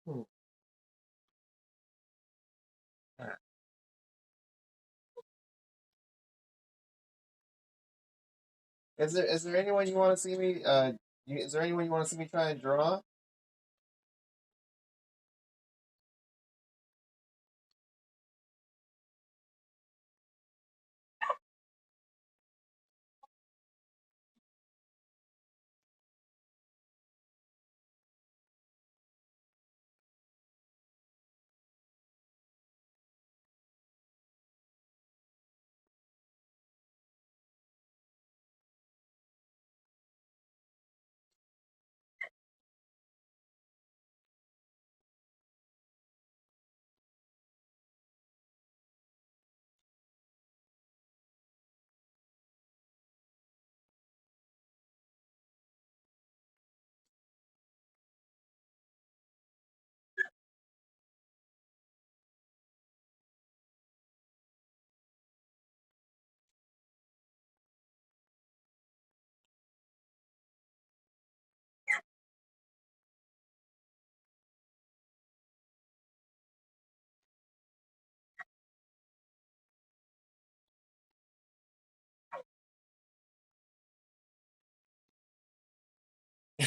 Hmm. Is there anyone you want to see me? Is there anyone you want to see me try and draw?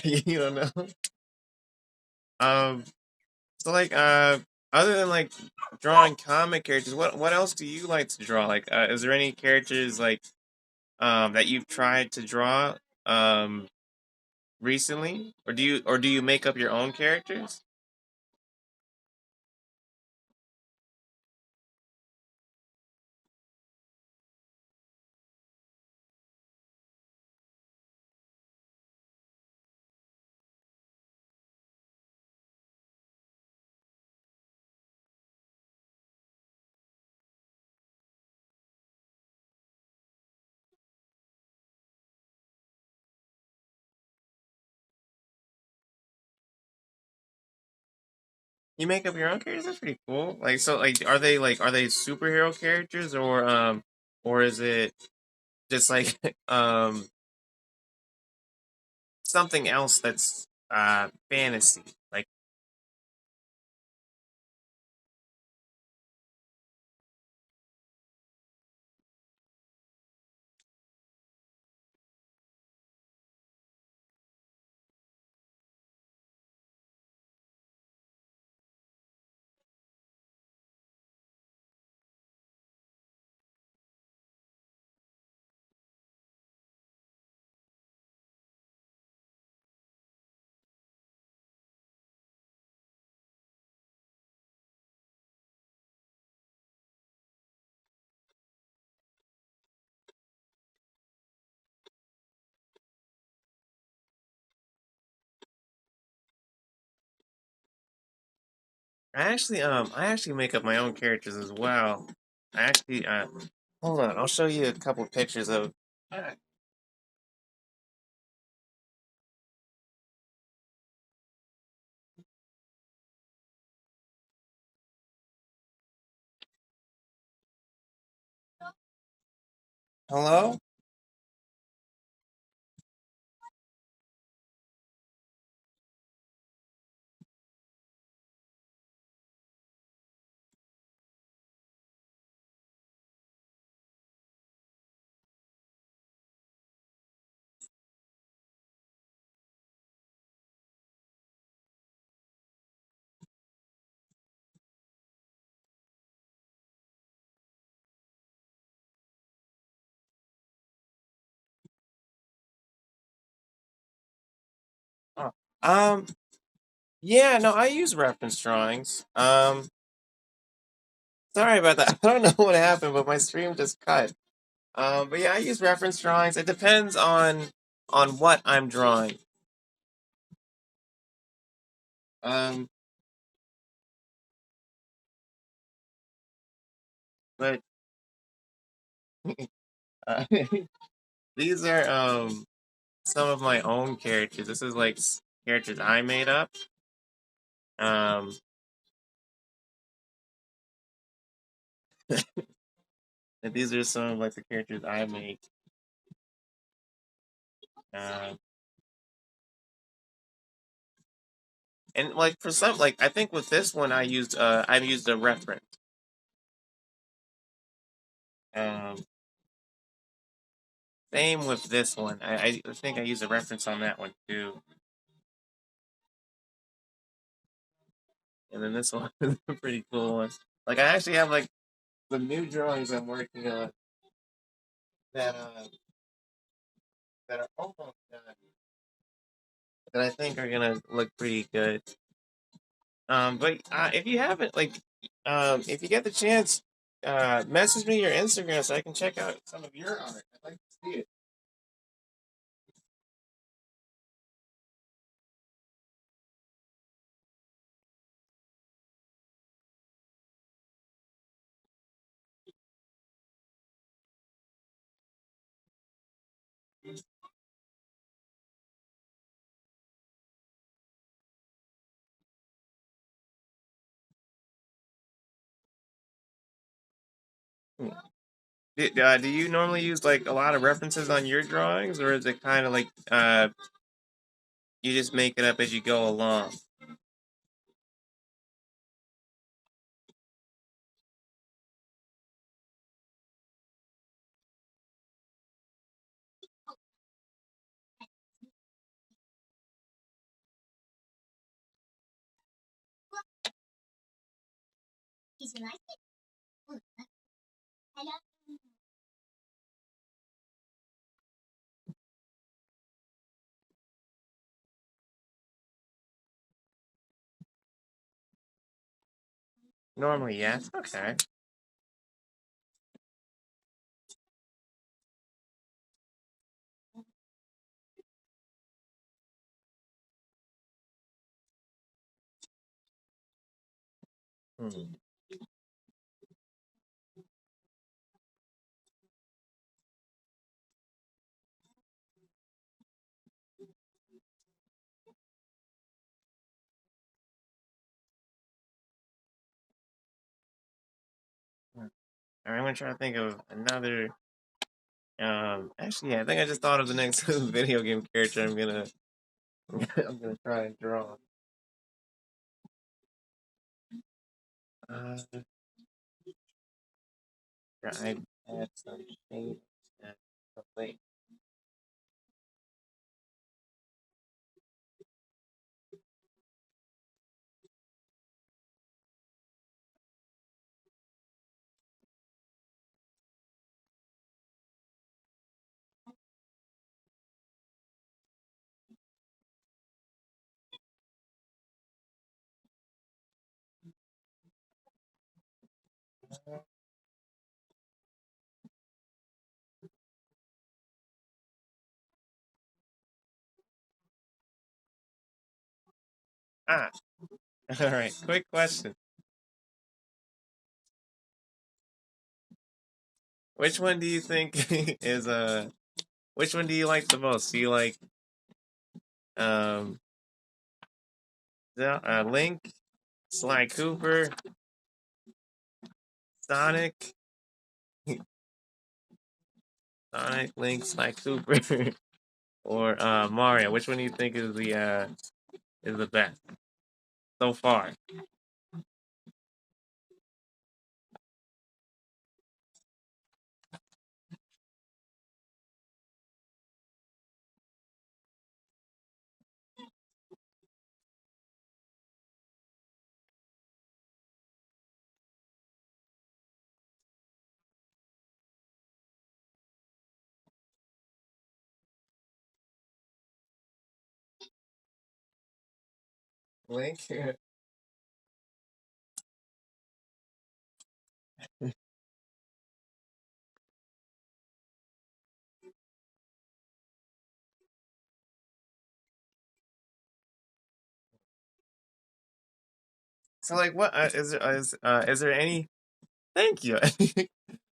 You don't know. Um. So like other than like drawing comic characters, what else do you like to draw? Like, is there any characters like that you've tried to draw um recently, or do you make up your own characters? You make up your own characters? That's pretty cool. Like, so like are they superhero characters, or is it just like something else that's fantasy? Like, I actually make up my own characters as well. I actually hold on, I'll show you a couple pictures of. Hello. Oh, um, Yeah, no, I use reference drawings. Sorry about that. I don't know what happened, but my stream just cut. But yeah, I use reference drawings. It depends on what I'm drawing. Um, but uh, these are some of my own characters. This is like characters I made up. Um, and these are some of like the characters I make. Uh, and like for some, like I think with this one, I used a reference. Um, Same with this one. I think I used a reference on that one too. And then this one is a pretty cool one. Like I actually have like some new drawings I'm working on that that are almost done that I think are gonna look pretty good. But if you haven't like if you get the chance, message me your Instagram so I can check out some of your art. I'd like to see it. Do you normally use like a lot of references on your drawings, or is it kind of like you just make it up as you go along? Normally, yes. Okay. Hmm. All right, I'm gonna try to think of another. Actually, yeah, I think I just thought of the next video game character I'm gonna I'm gonna try and draw. Uh, yeah, I had some shade and the lake. Ah, all right. Quick question: which one do you think is Which one do you like the most? Do you like um Link, Sly Cooper, Sonic, Sonic, Link, Sly Cooper, or Mario? Which one do you think is the best so far? Link. So like, what is there any? Thank you.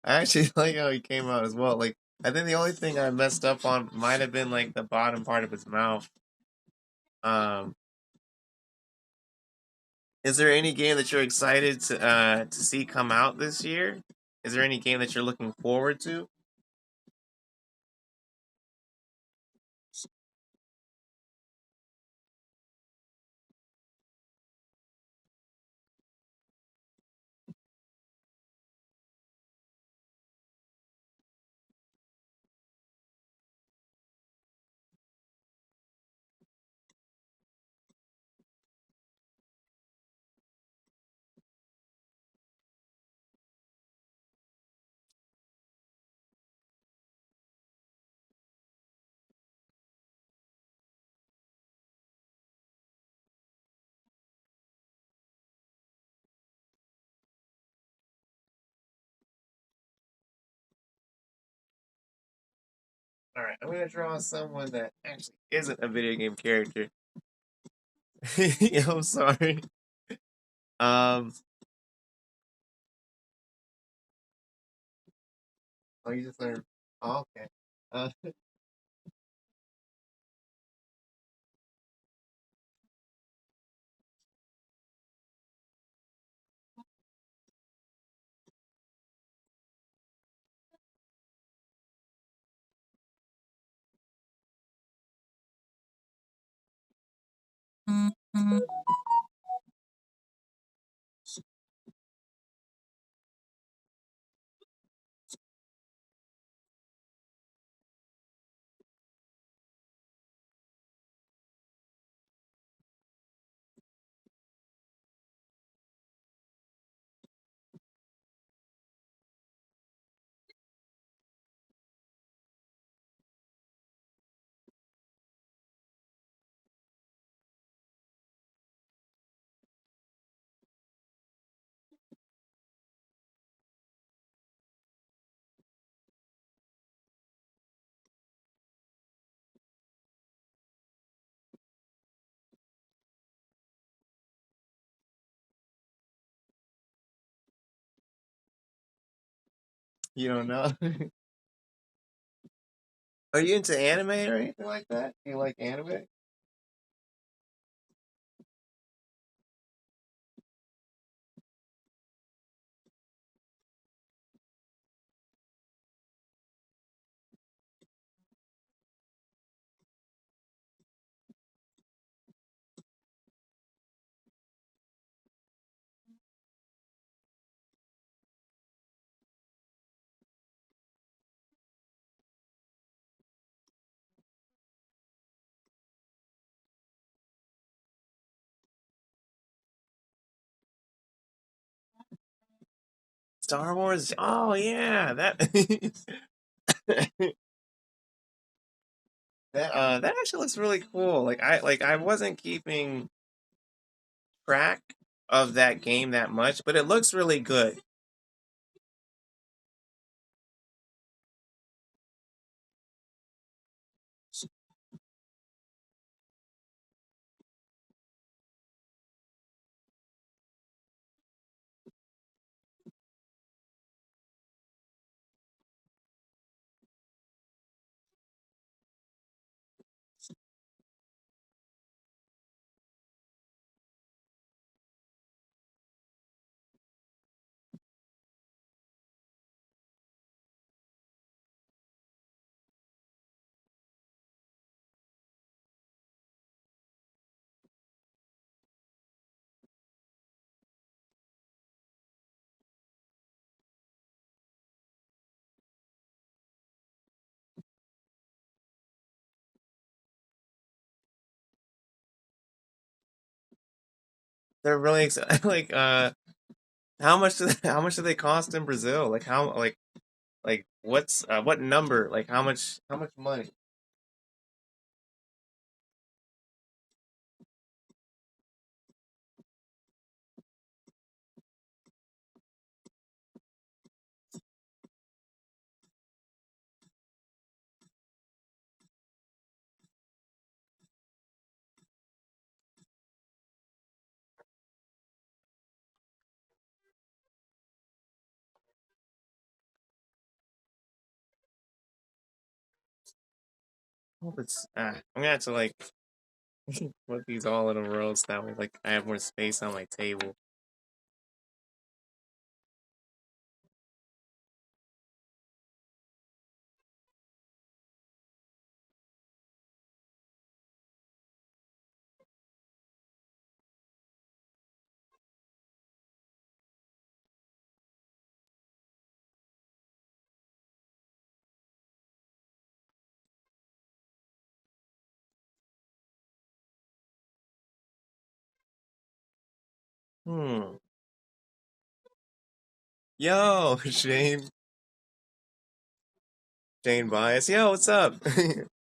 I actually like how he came out as well. Like, I think the only thing I messed up on might have been like the bottom part of his mouth. Um, is there any game that you're excited to see come out this year? Is there any game that you're looking forward to? All right, I'm gonna draw someone that actually isn't a video game character. I'm sorry. Um, oh, you just learned. Oh, okay. Uh, you don't know. Are you into anime or anything like that? Do you like anime? Star Wars. Oh yeah, that that actually looks really cool. I wasn't keeping track of that game that much, but it looks really good. They're really like how much do they cost in Brazil? Like how like what's what number? Like how much money? Hope it's I'm gonna have to like put these all in a row so that way like I have more space on my table. Hmm. Yo, Shane Bias. Yo, what's up?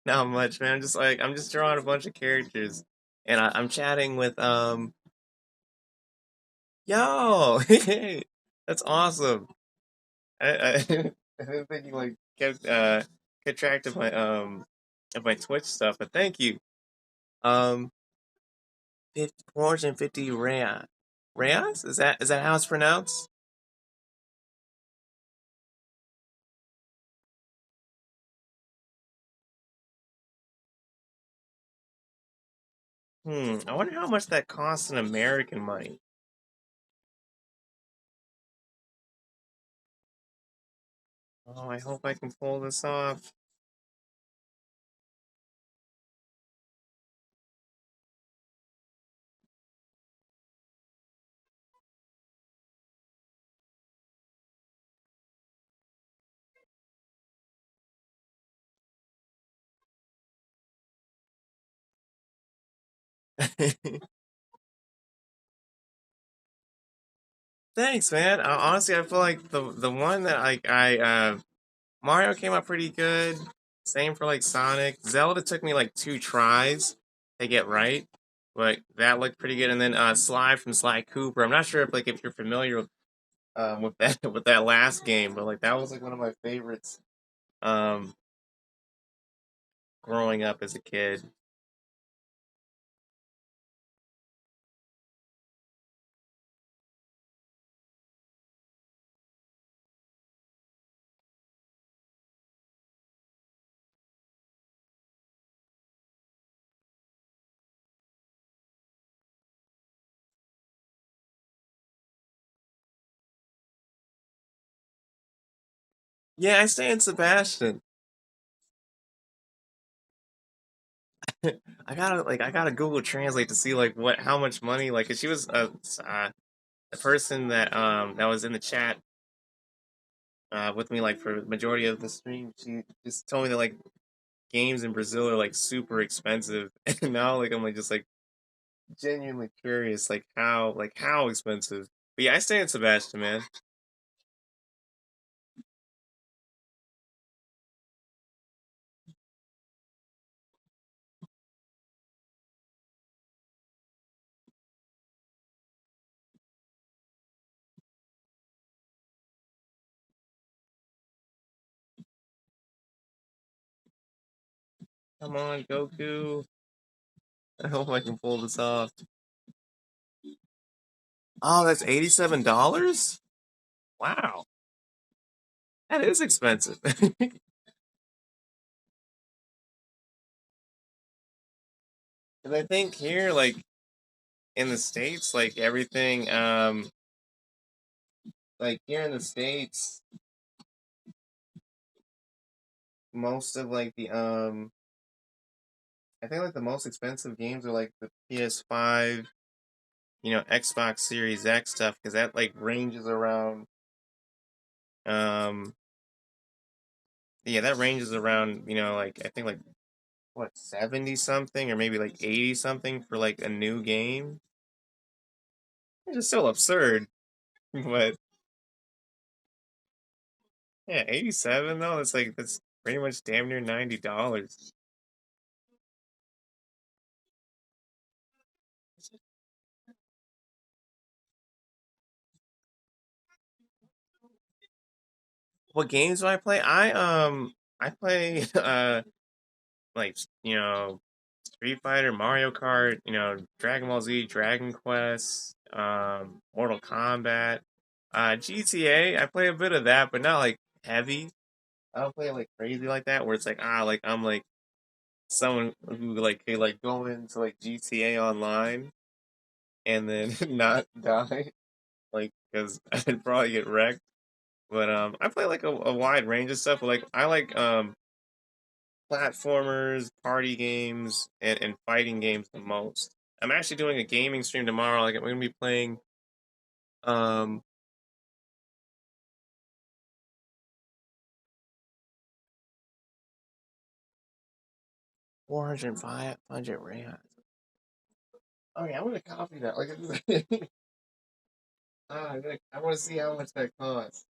Not much, man. I'm just drawing a bunch of characters, and I'm chatting with Yo, hey, that's awesome. I I didn't think you like kept track of my Twitch stuff, but thank you. Um, 450 Reas? Is that how it's pronounced? I wonder how much that costs in American money. Oh, I hope I can pull this off. Thanks, man. Honestly, I feel like the one that I Mario came out pretty good. Same for like Sonic. Zelda took me like 2 tries to get right, but that looked pretty good. And then Sly from Sly Cooper. I'm not sure if like if you're familiar with that with that last game, but like that was like one of my favorites um growing up as a kid. Yeah, I stay in Sebastian. I gotta Google Translate to see like what how much money like 'cause she was the person that was in the chat with me like for the majority of the stream. She just told me that like games in Brazil are like super expensive, and now like I'm like just like genuinely curious like how expensive. But yeah, I stay in Sebastian, man. Come on, Goku. I hope I can pull this off. Oh, that's $87? Wow, that is expensive. And I think here, like in the States, like everything, like here in the States, most of like I think like the most expensive games are like the PS5, Xbox Series X stuff, because that like ranges around, um, yeah, that ranges around, like I think like what 70 something or maybe like 80 something for like a new game. It's just still absurd, but yeah, 87 though. That's pretty much damn near $90. What games do I play? I play like Street Fighter, Mario Kart, Dragon Ball Z, Dragon Quest, Mortal Kombat, GTA. I play a bit of that, but not like heavy. I don't play like crazy like that where it's like like I'm like someone who like could like go into like GTA Online and then not die, like because I'd probably get wrecked. But I play like a wide range of stuff. But, like I like platformers, party games, and fighting games the most. I'm actually doing a gaming stream tomorrow. Like we're gonna be playing um 400, 500 rand. Oh yeah, I'm gonna copy that. Like, I want to see how much that costs.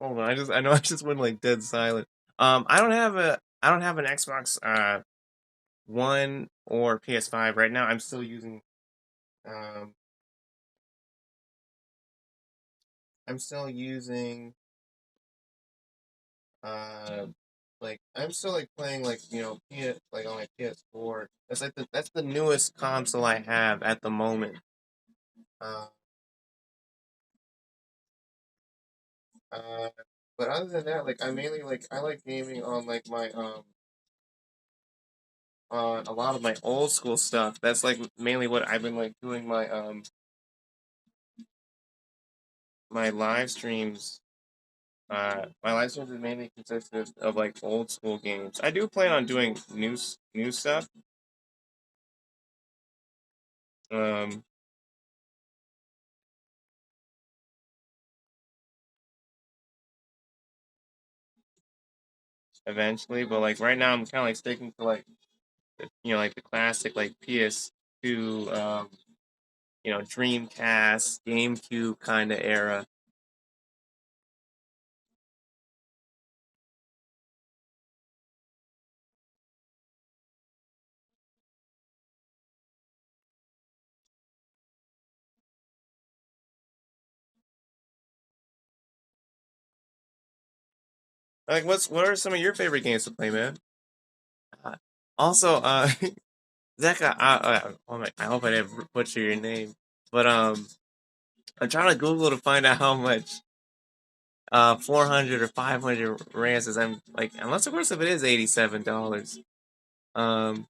Hold on, I know I just went like dead silent. I don't have an Xbox One or PS5 right now. Um I'm still using uh I'm still like playing like like on my PS4. That's the newest console I have at the moment. Uh, uh, but other than that, like I mainly like I like gaming on like my on a lot of my old school stuff. That's like mainly what I've been like doing my live streams. My live streams have mainly consisted of like old school games. I do plan on doing new stuff. Um, eventually, but like right now, I'm kind of like sticking to like like the classic like PS2, Dreamcast, GameCube kind of era. Like, what are some of your favorite games to play, man? Uh, Also, Zach, oh my, I hope I didn't butcher your name, but I'm trying to Google to find out how much 400 or 500 rands is. I'm like, unless of course if it is $87. Um,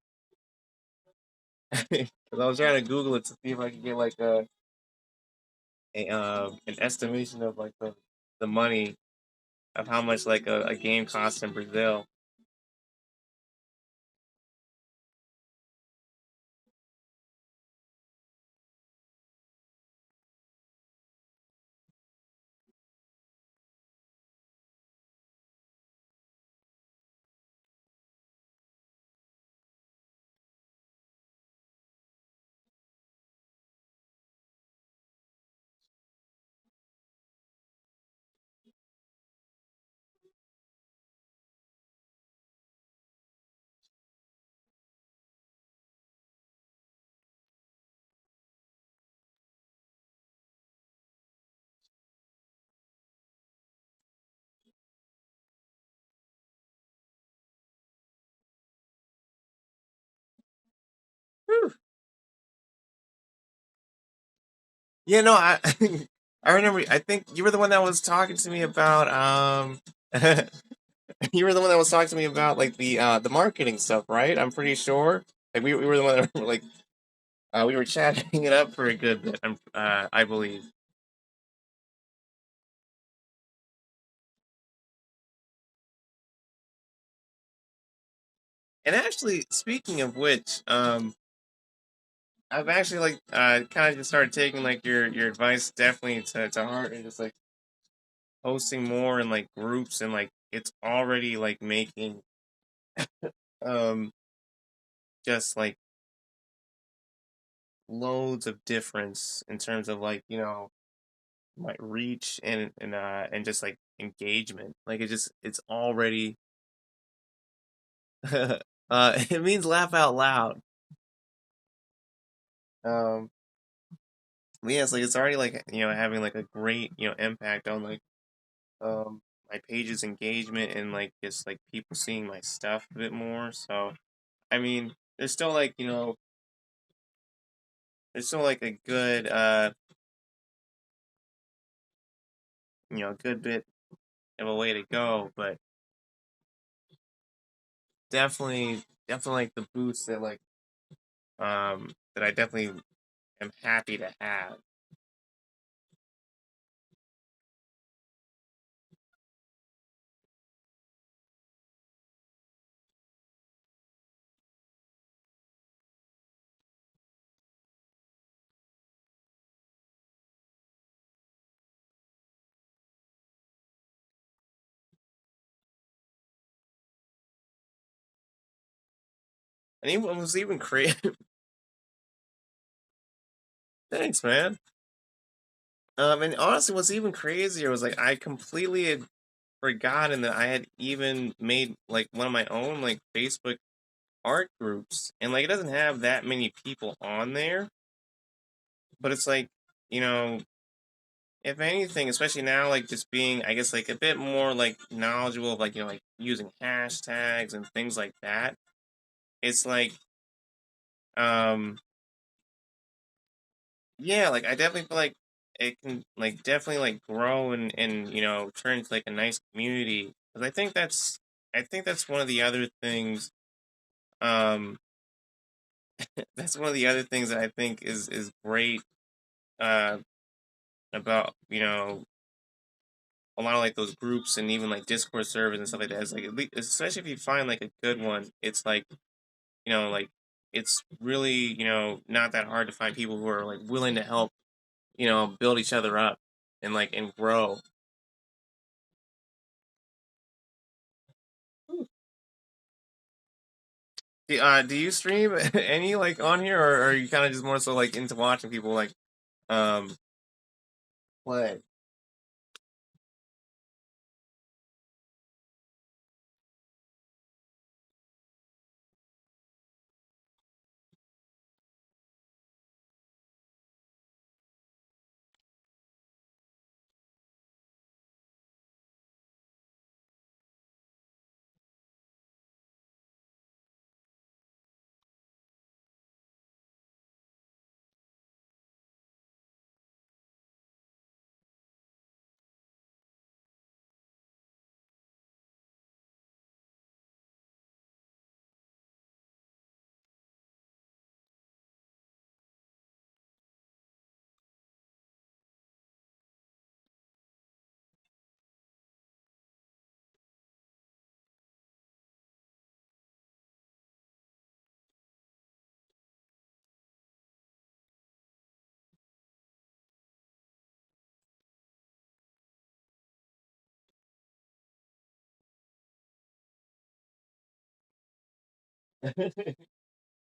because I was trying to Google it to see if I could get like a an estimation of like the money of how much like a game costs in Brazil. Whew. Yeah, no, I I remember. I think you were the one that was talking to me about you were the one that was talking to me about like the marketing stuff, right? I'm pretty sure. Like we were the one that were, like we were chatting it up for a good bit. I believe. And actually, speaking of which, I've actually like kind of just started taking like your advice definitely to heart and just like posting more in like groups and like it's already like making um, just like loads of difference in terms of like like reach and just like engagement. Like it's already it means laugh out loud. Um, but yeah, it's like it's already like having like a great impact on like my page's engagement and like just like people seeing my stuff a bit more. So I mean, there's still like there's still like a good a good bit of a way to go, but definitely like the boost that I definitely am happy to have. And even was even creative. Thanks, man. And honestly, what's even crazier was like I completely had forgotten that I had even made like one of my own like Facebook art groups, and like it doesn't have that many people on there, but it's like you know, if anything, especially now, like just being, I guess, like a bit more like knowledgeable of like like using hashtags and things like that. It's like, um, yeah, like I definitely feel like it can like definitely like grow and turn into like a nice community. Because I think that's one of the other things. Um, that's one of the other things that I think is great. Uh, about a lot of like those groups and even like Discord servers and stuff like that. It's like especially if you find like a good one, it's like like it's really not that hard to find people who are like willing to help build each other up and like and grow. Do you stream any like on here, or are you kind of just more so like into watching people like um play?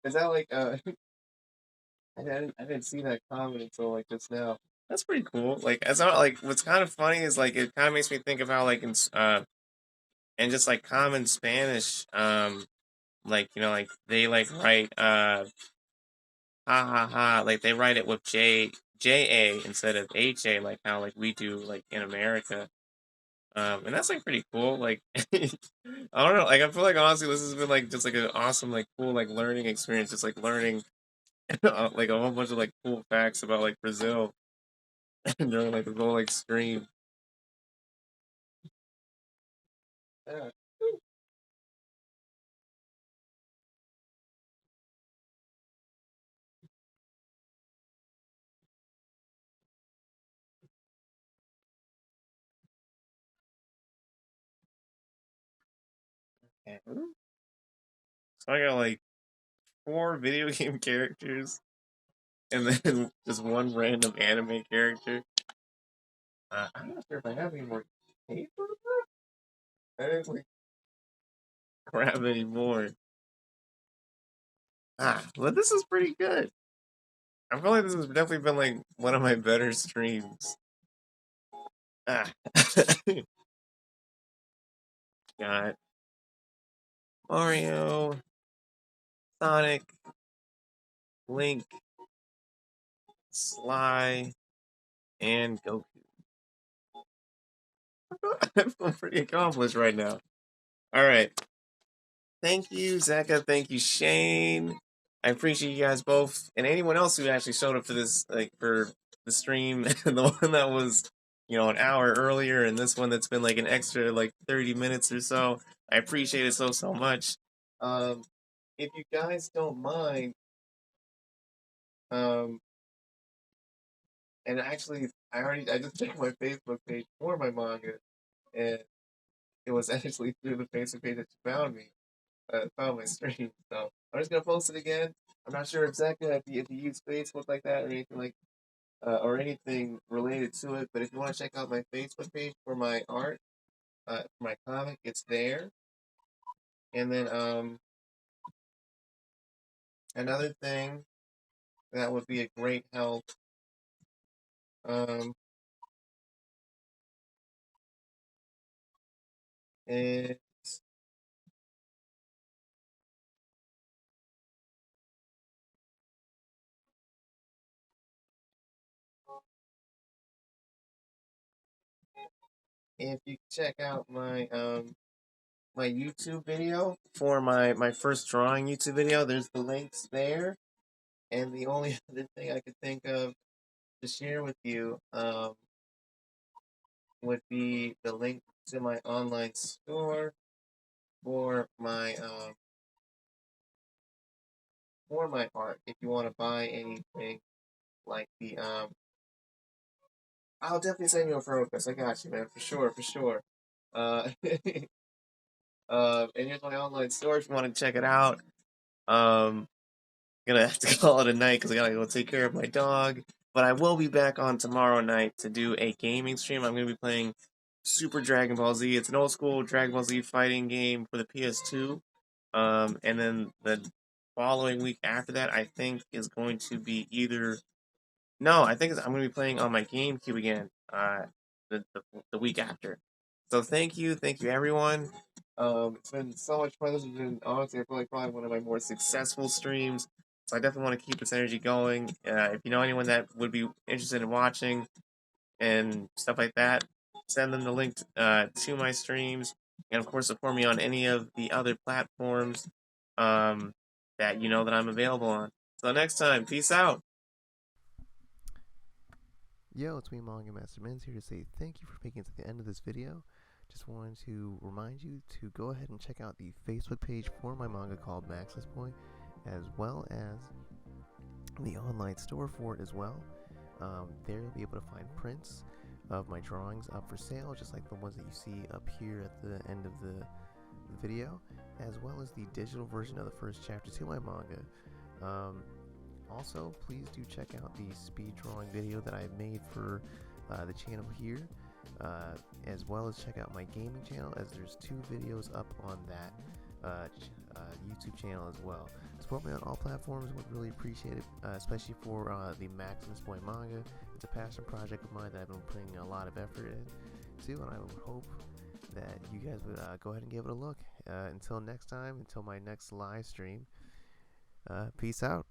Is that like I didn't see that comment until like just now. That's pretty cool. Like it's not like what's kind of funny is like it kind of makes me think of how like in and just like common Spanish like like they like write ha ha ha like they write it with J A instead of H A like how like we do like in America. And that's like pretty cool. Like I don't know, like I feel like honestly this has been like just like an awesome like cool like learning experience, just like learning like a whole bunch of like cool facts about like Brazil during like the whole like stream. Yeah. So I got like four video game characters and then just one random anime character. I'm not sure if I have any more paper. I think, like, grab any more. But this is pretty good. I feel like this has definitely been like one of my better streams. Ah. Got Mario, Sonic, Link, Sly, and Goku. I feel pretty accomplished right now. All right. Thank you, Zeka. Thank you, Shane. I appreciate you guys both, and anyone else who actually showed up for this, like for the stream, and the one that was, an hour earlier, and this one that's been like an extra like 30 minutes or so. I appreciate it so much. Um, if you guys don't mind, um, and actually, I just checked my Facebook page for my manga, and it was actually through the Facebook page that you found my stream. So I'm just gonna post it again. I'm not sure exactly if you use Facebook like that or anything or anything related to it. But if you want to check out my Facebook page for my art, for my comic, it's there. And then another thing that would be a great help um is if you check out my YouTube video for my first drawing YouTube video. There's the links there. And the only other thing I could think of to share with you would be the link to my online store for my art. If you want to buy anything like I'll definitely send you a friend request. I got you, man, for sure. Uh, and here's my online store if you want to check it out. Um, Gonna have to call it a night because I gotta go take care of my dog. But I will be back on tomorrow night to do a gaming stream. I'm gonna be playing Super Dragon Ball Z. It's an old school Dragon Ball Z fighting game for the PS2. And then the following week after that, I think is going to be either no, I think I'm going to be playing on my GameCube again. The week after. So thank you everyone. It's been so much fun. This has been honestly, I feel like probably one of my more successful streams. So I definitely want to keep this energy going. If you know anyone that would be interested in watching and stuff like that, send them the link to my streams, and of course support me on any of the other platforms um, that you know that I'm available on. So next time, peace out. Yo, it's me, Manga Master Menz, here to say thank you for making it to the end of this video. Just wanted to remind you to go ahead and check out the Facebook page for my manga called Maxis Point, as well as the online store for it as well. There you'll be able to find prints of my drawings up for sale, just like the ones that you see up here at the end of the video, as well as the digital version of the first chapter to my manga. Also, please do check out the speed drawing video that I've made for the channel here, as well as check out my gaming channel, as there's 2 videos up on that YouTube channel as well. Support me on all platforms, would really appreciate it, especially for the Maximus Point manga. It's a passion project of mine that I've been putting a lot of effort into, and I would hope that you guys would go ahead and give it a look. Until next time, until my next live stream, peace out.